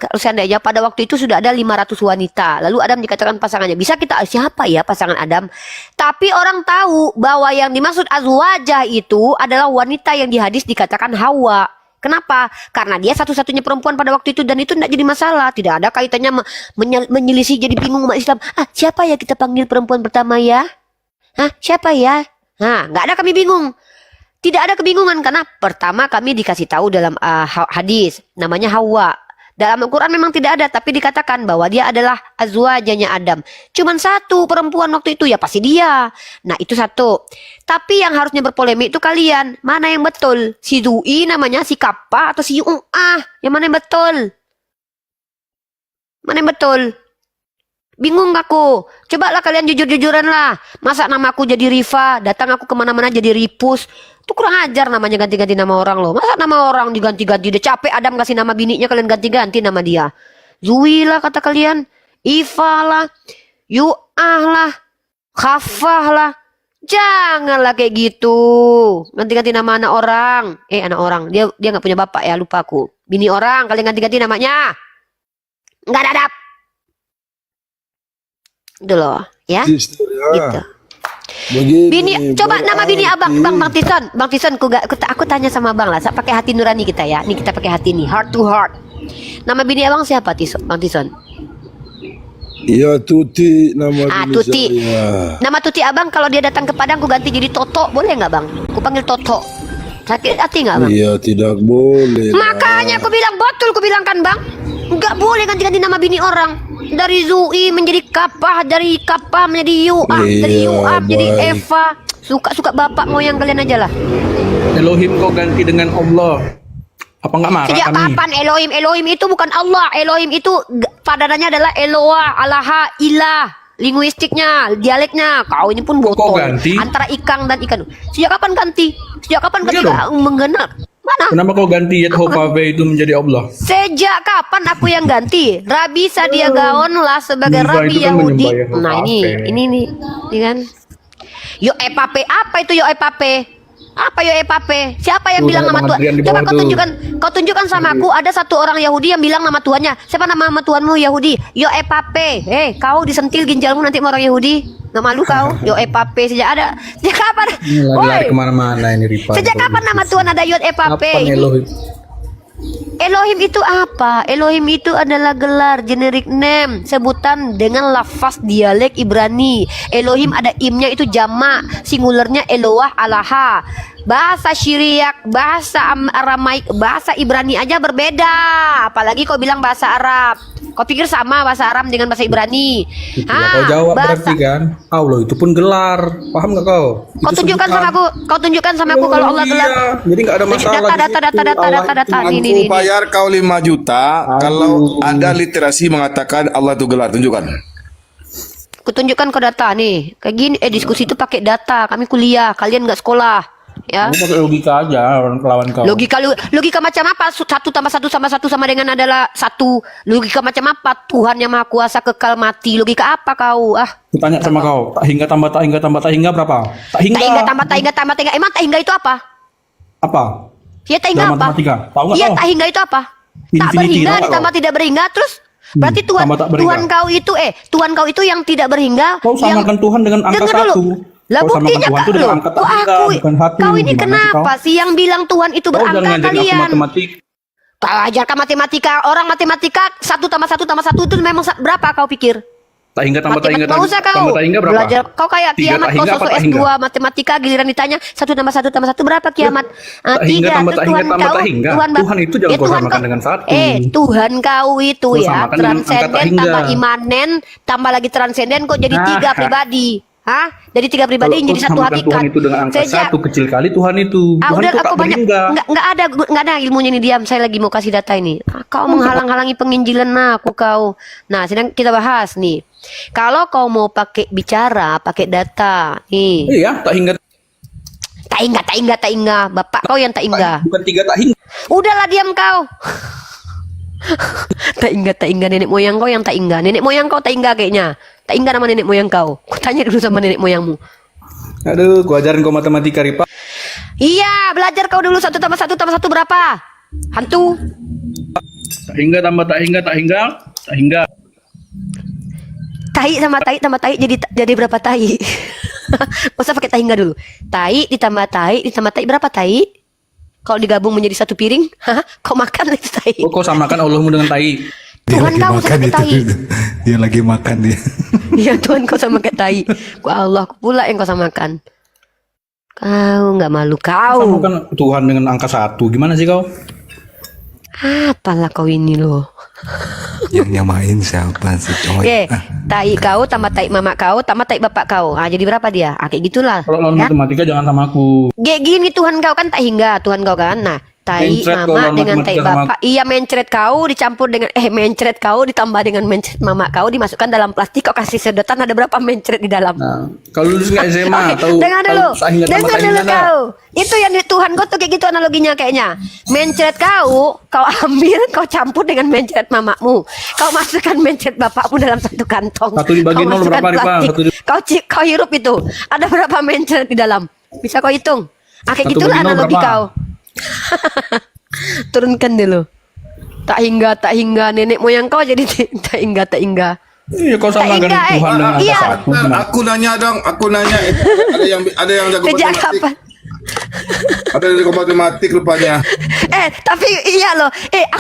pada waktu itu sudah ada 500 wanita, lalu Adam dikatakan pasangannya, bisa kita siapa ya pasangan Adam? Tapi orang tahu bahwa yang dimaksud azwajah itu adalah wanita yang di hadis dikatakan Hawa. Kenapa? Karena dia satu-satunya perempuan pada waktu itu dan itu tidak jadi masalah, tidak ada kaitannya menyelisih jadi bingung umat Islam. Siapa ya kita panggil perempuan pertama ya? Siapa ya? Nggak ada kami bingung. Tidak ada kebingungan karena pertama kami dikasih tahu dalam hadis namanya Hawa. Dalam Al-Quran memang tidak ada tapi dikatakan bahwa dia adalah azwajanya Adam. Cuman satu perempuan waktu itu ya pasti dia. Nah itu satu. Tapi yang harusnya berpolemik itu kalian. Mana yang betul? Si Zui namanya si Kappa atau si Yang mana yang betul? Mana yang betul? Bingung aku. Cobalah kalian jujur-jujuran lah. Masa nama aku jadi Rifa, datang aku kemana-mana jadi Ripus. Itu kurang ajar namanya ganti-ganti nama orang loh. Masa nama orang diganti-ganti? Udah capek Adam kasih nama bininya kalian ganti-ganti nama dia. Zui lah kata kalian. Iva lah. Yu'ah lah. Khafah lah. Janganlah kayak gitu. Ganti-ganti nama anak orang. Anak orang. Dia nggak punya bapak ya, lupa aku. Bini orang kalian ganti-ganti namanya. Nggak ada. Itu loh, ya. Sister, ya. Gitu. Begini, Bini, coba nama bini abang, Bang Tison, aku tanya sama Bang lah, pakai hati nurani kita ya. Nih kita pakai hati nih, heart to heart. Nama bini abang siapa Bang Tison? Ya Tuti nama bini Tuti. saya. Nama Tuti abang kalau dia datang ke Padang, ku ganti jadi Toto, boleh nggak Bang? Ku panggil Toto. Sakit hati nggak Bang? Iya tidak boleh. Makanya aku bilang betul, ku bilang kan Bang, nggak boleh ganti-ganti nama bini orang. Dari Zui menjadi Kapah, dari Kapah menjadi Yu'ah, dari Yu'ah menjadi Eva. Suka-suka bapak moyang kalian aja lah. Elohim kau ganti dengan Allah. Apa nggak marah Sejak kami? kapan Elohim? Elohim itu bukan Allah. Elohim itu padanannya adalah Eloah, Alaha, Ilah. Linguistiknya, dialeknya. Kau ini pun botol. ganti? Antara ikang dan ikan. Sejak kapan ganti? Sejak kapan Iya ganti menggenap? Mana? Kenapa kau ganti Yehovah itu menjadi Allah? Sejak kapan aku yang ganti? Rabi Sadia Gaon lah sebagai Niva Rabi itu kan Yahudi. menyembah Yehovah. Nah ini nih kan. Yo epape apa itu yo epape? Apa yo epape? Siapa yang Tuh, bilang nama Tuhan? Adrian di Coba bawah kau tuh. tunjukkan sama aku ada satu orang Yahudi yang bilang nama Tuhannya. Siapa nama Tuhanmu Yahudi? Yo epape. Kau disentil ginjalmu nanti sama orang Yahudi. Nggak malu kau? Yo epape sejak kapan? Lari kemana-mana ini Rifa. Sejak kapan nama Tuhan ada Yod epape? Kapan Elohim? Elohim itu apa? Elohim itu adalah gelar, generic name, sebutan dengan lafaz dialek Ibrani. Elohim ada imnya itu jamak, singularnya Eloah, Alaha. Bahasa Syriak, bahasa Aramaik, bahasa Ibrani aja berbeda. Apalagi kau bilang bahasa Arab. Kau pikir sama bahasa Aram dengan bahasa Ibrani? Kau jawab berarti kan. Allah itu pun gelar. Paham nggak kau? Kau tunjukkan sama aku. Kau tunjukkan sama aku kalau Allah gelar. Jadi nggak ada masalah. Data ini. Aku bayar kau 5 juta kalau ada literasi mengatakan Allah itu gelar. Tunjukkan. Kutunjukkan kau data nih. Kayak gini diskusi itu pakai data. Kami kuliah, kalian nggak sekolah. Ya. Kamu pakai logika aja lawan kau. Logika macam apa? 1+1 sama dengan adalah 1. Logika macam apa? Tuhan yang Maha Kuasa kekal mati. Logika apa kau? Kutanya sama kau. Tak hingga tambah tak hingga tambah tak hingga berapa? Tak hingga tambah tak hingga. Emang tak hingga itu apa? Apa? Ya tak hingga Dalam apa? matematika. Tahu nggak Iya kau? tak hingga itu apa? Tak Infinity, berhingga tahu nggak ditambah kau? tidak berhingga terus berarti Tuhan tambah tak berhingga. Tuhan kau itu yang tidak berhingga. Kau samakan Tuhan dengan angka Dengar dulu. 1. Lah Kau samakan buktinya Tuhan kak itu dengan lo. angka tak hingga, bukan 1. Kau ini Gimana sih kenapa kau? sih yang bilang Tuhan itu Kau jangan berangka ngajarin aku kalian? matematik. Kau ajarkan matematika. Orang matematika 1+1 itu memang berapa kau pikir? Tak hingga tambah tak hingga Nggak usah kau tambah tak hingga berapa? belajar. Kau kayak 3 kiamat. tak Kau hingga apa sosok tak S2 hingga? matematika giliran ditanya 1+1 berapa kiamat? Tak hingga 3. tambah Terus tak hingga Tuhan tambah kau tak hingga. Tuhan Tuhan itu jangan kau samakan dengan 1. Tuhan kau itu Kau ya samakan dengan angka tak transenden hingga. tambah imanen tambah lagi transenden kok jadi 3 pribadi. Hah? Jadi 3 pribadi Kalau jadi kau satu samakan hakikat. Tuhan itu dengan angka 1 kecil kali Tuhan itu. Tuhan Udah itu tak aku banyak berhingga. nggak ada ilmunya ini, diam. Saya lagi mau kasih data ini. Kau menghalang-halangi penginjilan aku kau. Nah, sedang kita bahas nih. Kalau kau mau pakai bicara, pakai data. Nih. Iya, tak hingga. Tak hingga. Bapak kau yang tak hingga. Bukan 3 tak hingga. Udahlah diam kau. tak hingga nenek moyang kau yang tak hingga. Nenek moyang kau tak hingga kayaknya. Tak hingga nama nenek moyang kau. Ku tanya dulu sama nenek moyangmu. Aduh, ku ajarin kau matematika, Ripa. Iya, belajar kau dulu 1+1 berapa? Hantu. Tak hingga tambah tak hingga tak hingga tak hingga. Tai sama tai tambah tai jadi berapa tai? Gak usah pakai tai hingga dulu. Tai ditambah tai berapa tai? Kalau digabung menjadi satu piring, kau makan itu tai. Oh, kau samakan Allahmu dengan tai. Dia Tuhan lagi kamu makan sama itu. tai. Dia lagi makan dia. Iya Tuhan kau sama kayak tai. Ku Allah pula yang kau samakan. Kau nggak malu kau. Samakan Tuhan dengan angka 1. Gimana sih kau? Apalah kau ini loh. Yang nyamain siapa sih coy? Oke, tai kau tambah tai mama kau tambah tai bapak kau. Jadi berapa dia? Kayak gitulah. Kalau lawan Ya? matematika jangan sama aku. Kayak gini Tuhan kau kan tak hingga Tuhan kau kan. Nah, tai Mencret kau mama lawan dengan tai matematika sama bapak. Iya mencret kau dicampur dengan mencret kau ditambah dengan mencret mama kau dimasukkan dalam plastik kau kasih sedotan ada berapa mencret di dalam? Nah, kalau lulus nggak SMA tahu. Dengar dulu. tak hingga tambah Dengar tak dulu hingga nggak? kau. Itu yang di Tuhan kau tuh kayak gitu analoginya kayaknya. Mencret kau ambil kau campur dengan mencret mamamu. Kau masukkan mencret bapakmu dalam satu kantong. Satu dibagi Kau nol masukkan berapa, Ripa? plastik. Kau hirup itu. Ada berapa mencret di dalam? Bisa kau hitung. Kayak Satu gitulah bagi nol analogi berapa? kau. Turunkan dulu. Tak hingga nenek moyang kau jadi tak hingga. Iya, kau samakan hingga, Tuhan dengan angka iya. 1. Aku nanya dong, ada yang jago Sejak matematik. kapan? Ada yang jago matematik rupanya. Tapi iya loh.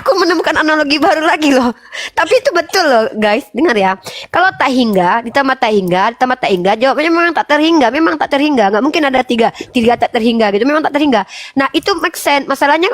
Aku menemukan analogi baru lagi loh. Tapi itu betul loh, guys. Dengar ya. Kalau tak hingga ditambah tak hingga, jawabannya memang tak terhingga. Nggak mungkin ada tiga tak terhingga gitu. Memang tak terhingga. Nah, itu make sense. Masalahnya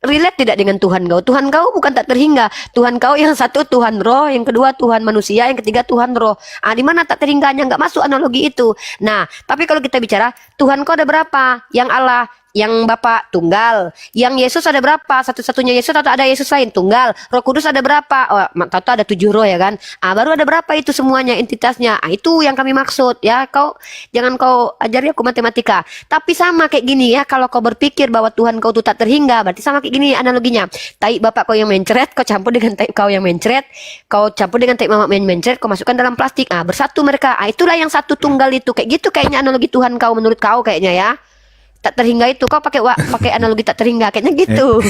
relate tidak dengan Tuhan kau? Tuhan kau bukan tak terhingga. Tuhan kau yang satu Tuhan roh, yang kedua Tuhan manusia, yang ketiga Tuhan roh. Di mana tak terhingganya? Nggak masuk analogi itu. Nah, tapi kalau kita bicara Tuhan kau ada berapa? Yang Allah, yang Bapa tunggal, yang Yesus ada berapa? Satu-satunya Yesus atau ada Yesus lain? Tunggal. Roh Kudus ada berapa? Tahu ada 7 roh ya kan? Baru ada berapa itu semuanya entitasnya? Itu yang kami maksud ya. Kau jangan kau ajari aku matematika. Tapi sama kayak gini ya. Kalau kau berpikir bahwa Tuhan kau itu tak terhingga, berarti sama kayak gini analoginya. Tai bapak kau yang mencret, kau campur dengan tai kau yang mencret, kau campur dengan tai mama yang mencret, kau masukkan dalam plastik. Bersatu mereka. Itulah yang satu tunggal itu. Kayak gitu kayaknya analogi Tuhan kau menurut kau kayaknya ya. Tak terhingga itu kau pakai analogi tak terhingga kayaknya gitu.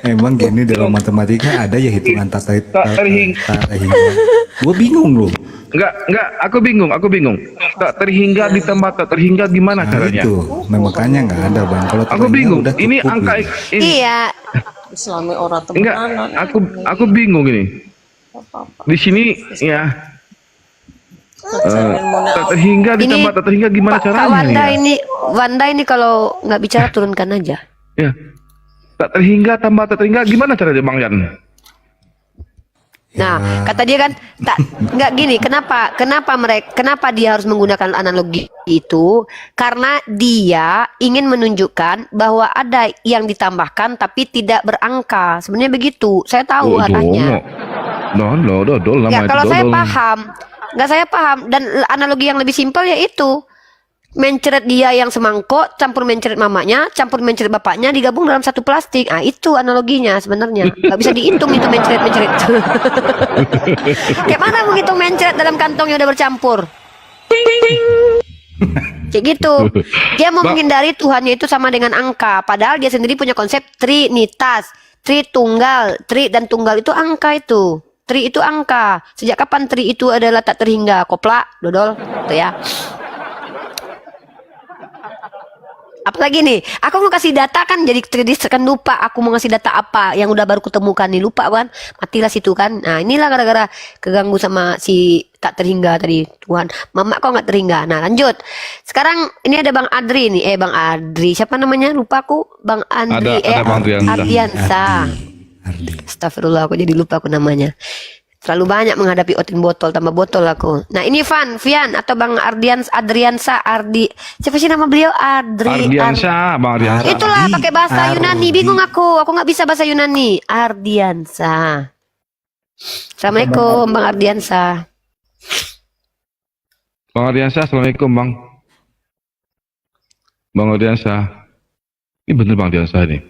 Emang gini dalam matematika ada ya hitungan tak terhingga. Gue bingung loh. Enggak, aku bingung. Tak terhingga ditambah tak terhingga gimana Nah caranya? itu, makanya nggak ada bang. Kalau Aku terhingga bingung. udah Ini cukup angka gitu. ini. Iya. Enggak, aku bingung ini. Di sini ya. Tak terhingga ditambah tak terhingga gimana Kak caranya? Wanda ini kalau nggak bicara turunkan aja. Ya. Tak terhingga tambah tak terhingga gimana caranya Bang Yan? Nah, kata dia kan, tak nggak gini. Kenapa dia harus menggunakan analogi itu? Karena dia ingin menunjukkan bahwa ada yang ditambahkan tapi tidak berangka. Sebenarnya begitu. Saya tahu arahnya. Dodol Ya, nama kalau itu saya dodol. paham, nggak saya paham. Dan analogi yang lebih simpel yaitu menceret dia yang semangkok, campur menceret mamanya, campur menceret bapaknya, digabung dalam satu plastik. Ah, itu analoginya sebenarnya. Nggak bisa dihitung itu menceret-menceret. Kayak mana menghitung menceret dalam kantong yang udah bercampur? Kayak gitu. Dia mau menghindari Tuhannya itu sama dengan angka. Padahal dia sendiri punya konsep trinitas. Tri tunggal. Tri dan tunggal itu angka itu. Tri itu angka. Sejak kapan tri itu adalah tak terhingga? Koplak, dodol, gitu ya. Apalagi nih, aku mau kasih data kan jadi kan lupa aku mau ngasih data apa yang udah baru kutemukan nih, lupa kan, matilah situ kan. Nah inilah gara-gara keganggu sama si tak terhingga tadi. Tuhan, mama kok nggak terhingga. Nah lanjut, sekarang ini ada Bang Adri nih, Bang Adri, siapa namanya, lupa aku, Bang Andri, Ada Bang Ardiansa. Ardiansa. Astagfirullah, aku jadi lupa aku namanya. Terlalu banyak menghadapi otin botol, tambah botol aku. Nah ini Vian atau Bang Adriansa, siapa sih nama beliau? Ardiansa, Bang Ardiansa. Itulah pakai bahasa Yunani, bingung aku nggak bisa bahasa Yunani. Ardiansa. Assalamualaikum Bang Ardiansa. Bang Ardiansa, assalamualaikum Bang. Bang Ardiansa. Ini bener Bang Ardiansa ini.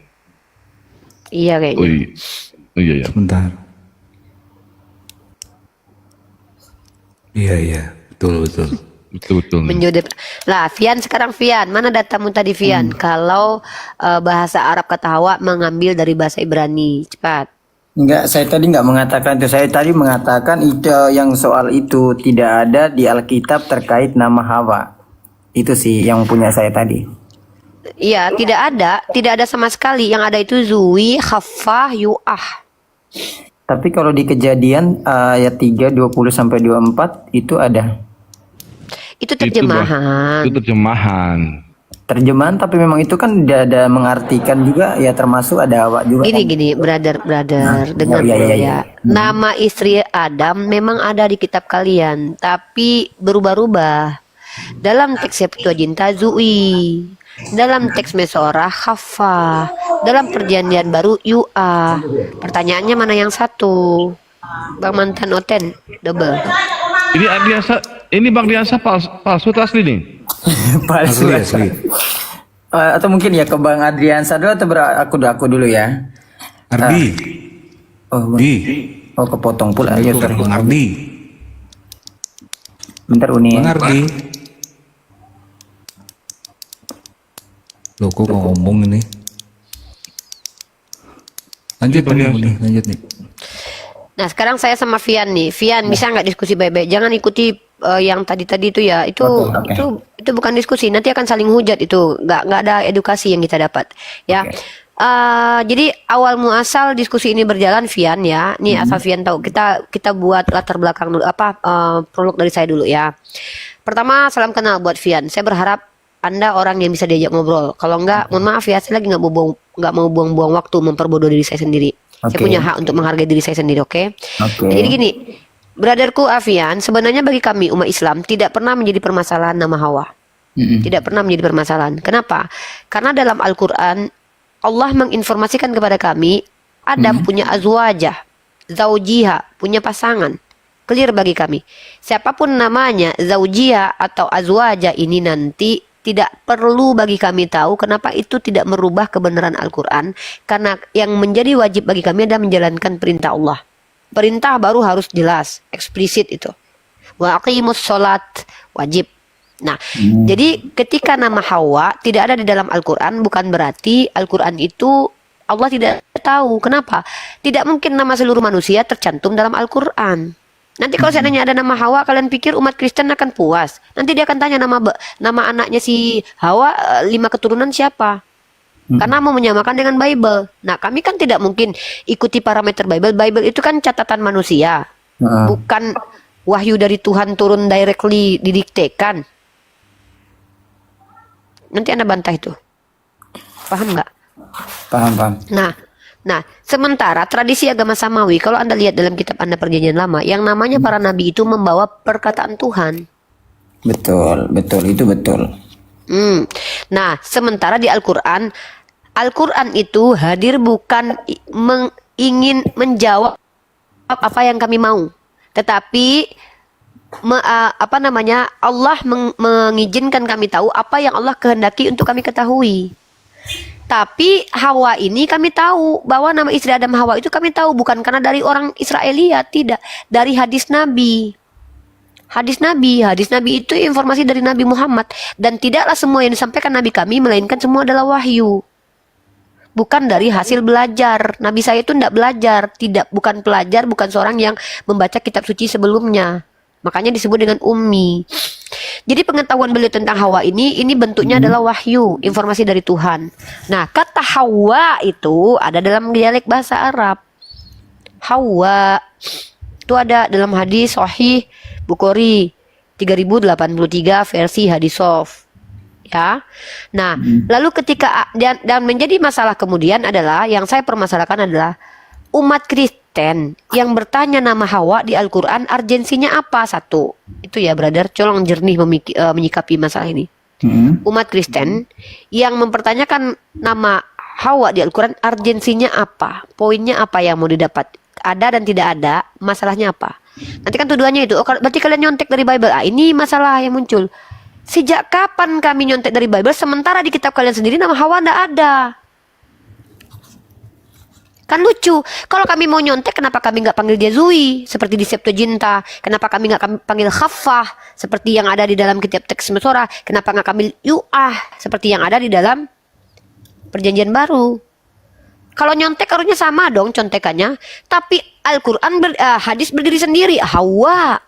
Iya kayaknya. Oh iya. Sebentar. Iya, betul. Betul. Menjudip. Lah, sekarang mana datamu tadi Kalau bahasa Arab kata Hawa mengambil dari bahasa Ibrani, cepat. Enggak, saya tadi nggak mengatakan itu. Saya tadi mengatakan itu yang soal itu tidak ada di Alkitab terkait nama Hawa. Itu sih yang punya saya tadi. Iya, tidak ada sama sekali. Yang ada itu Zui, Khafah, Yu'ah. Tapi kalau di Kejadian ayat 3 20 sampai 24 itu ada. Itu terjemahan. Itu terjemahan. Terjemahan tapi memang itu kan ada mengartikan juga ya, termasuk ada Hawa juga. Gini, brother, dengar iya, dulu iya. ya. Nama istri Adam memang ada di kitab kalian, tapi berubah-ubah. Dalam teks Septuaginta Zui, dalam teks Mesorah Khafah, dalam Perjanjian Baru Yu'ah. Pertanyaannya mana yang satu? Bang mantan Oten double. Ini Ardiansa, ini Bang Ardiansa palsu atau asli nih? Palsu. Asli. Atau mungkin ya ke Bang Adriansa dulu atau aku dulu ya. Ardi. Oh kepotong pula ya, sorry. Bang Ardi. Bentar Uni. Bang Ardi. Loh, kok ngomong ini? Lanjut nih. Nah sekarang saya sama Vian nih. Vian bisa nggak diskusi baik-baik? Jangan ikuti yang tadi itu ya. Itu bukan diskusi. Nanti akan saling hujat itu. Nggak ada edukasi yang kita dapat. Ya. Jadi awal muasal diskusi ini berjalan Vian ya. Nih asal Vian tahu. Kita buat latar belakang dulu. Prolog dari saya dulu ya. Pertama salam kenal buat Vian. Saya berharap Anda orang yang bisa diajak ngobrol. Kalau enggak, mohon maaf ya, saya lagi nggak mau buang-buang waktu memperbodoh diri saya sendiri. Saya punya hak untuk menghargai diri saya sendiri, oke? Jadi gini, brotherku Afian, sebenarnya bagi kami umat Islam tidak pernah menjadi permasalahan nama Hawa. Tidak pernah menjadi permasalahan. Kenapa? Karena dalam Al-Quran Allah menginformasikan kepada kami Adam punya azwajah, zaujiha, punya pasangan. Clear bagi kami. Siapapun namanya zaujiha atau azwajah ini nanti tidak perlu bagi kami tahu. Kenapa itu tidak merubah kebenaran Al-Quran? Karena yang menjadi wajib bagi kami adalah menjalankan perintah Allah. Perintah baru harus jelas, eksplisit itu. Wa aqimus sholat, wajib. Nah, jadi ketika nama Hawa tidak ada di dalam Al-Quran, bukan berarti Al-Quran itu Allah tidak tahu. Kenapa? Tidak mungkin nama seluruh manusia tercantum dalam Al-Quran. Nanti kalau seandainya ada nama Hawa, kalian pikir umat Kristen akan puas? Nanti dia akan tanya nama anaknya si Hawa 5 keturunan siapa? Karena mau menyamakan dengan Bible. Nah, kami kan tidak mungkin ikuti parameter Bible. Bible itu kan catatan manusia, bukan wahyu dari Tuhan turun directly didiktekan. Nanti Anda bantah itu. Paham nggak? Paham. Nah, Nah, sementara tradisi agama Samawi, kalau Anda lihat dalam kitab Anda Perjanjian Lama, yang namanya para nabi itu membawa perkataan Tuhan. Betul, betul, itu betul. Nah, sementara di Al-Quran, Al-Quran itu hadir bukan ingin menjawab apa yang kami mau, tetapi Allah mengizinkan kami tahu apa yang Allah kehendaki untuk kami ketahui. Tapi Hawa ini kami tahu bahwa nama istri Adam Hawa itu kami tahu bukan karena dari orang Israelia, tidak, dari hadis Nabi. Hadis Nabi itu informasi dari Nabi Muhammad, dan tidaklah semua yang disampaikan Nabi kami melainkan semua adalah wahyu. Bukan dari hasil belajar. Nabi saya itu tidak belajar, bukan pelajar, bukan seorang yang membaca kitab suci sebelumnya. Makanya disebut dengan ummi. Jadi pengetahuan beliau tentang Hawa ini bentuknya adalah wahyu, informasi dari Tuhan. Nah, kata Hawa itu ada dalam dialek bahasa Arab. Hawa itu ada dalam hadis Sahih Bukhari 3083 versi hadis Sof. Ya. Nah, lalu ketika dan menjadi masalah kemudian adalah yang saya permasalahkan adalah umat Kristen yang bertanya nama Hawa di Al-Quran urgensinya apa? Satu, itu ya brother, colong jernih menyikapi masalah ini. Umat Kristen yang mempertanyakan nama Hawa di Al-Quran urgensinya apa? Poinnya apa yang mau didapat? Ada dan tidak ada, masalahnya apa? Nanti kan tuduhannya itu, oh, berarti kalian nyontek dari Bible. Ini masalah yang muncul. Sejak kapan kami nyontek dari Bible sementara di kitab kalian sendiri nama Hawa tidak ada? Kan lucu. Kalau kami mau nyontek, kenapa kami nggak panggil dia Zui seperti di Septuaginta? Kenapa kami nggak panggil Khaffah seperti yang ada di dalam kitab teks Mesora? Kenapa nggak kami Yu'ah seperti yang ada di dalam Perjanjian Baru? Kalau nyontek harusnya sama dong contekannya. Tapi Al-Quran hadis berdiri sendiri. Hawa.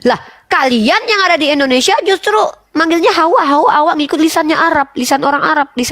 Lah, kalian yang ada di Indonesia justru manggilnya Hawa ngikut lisannya Arab, lisan orang Arab, lisan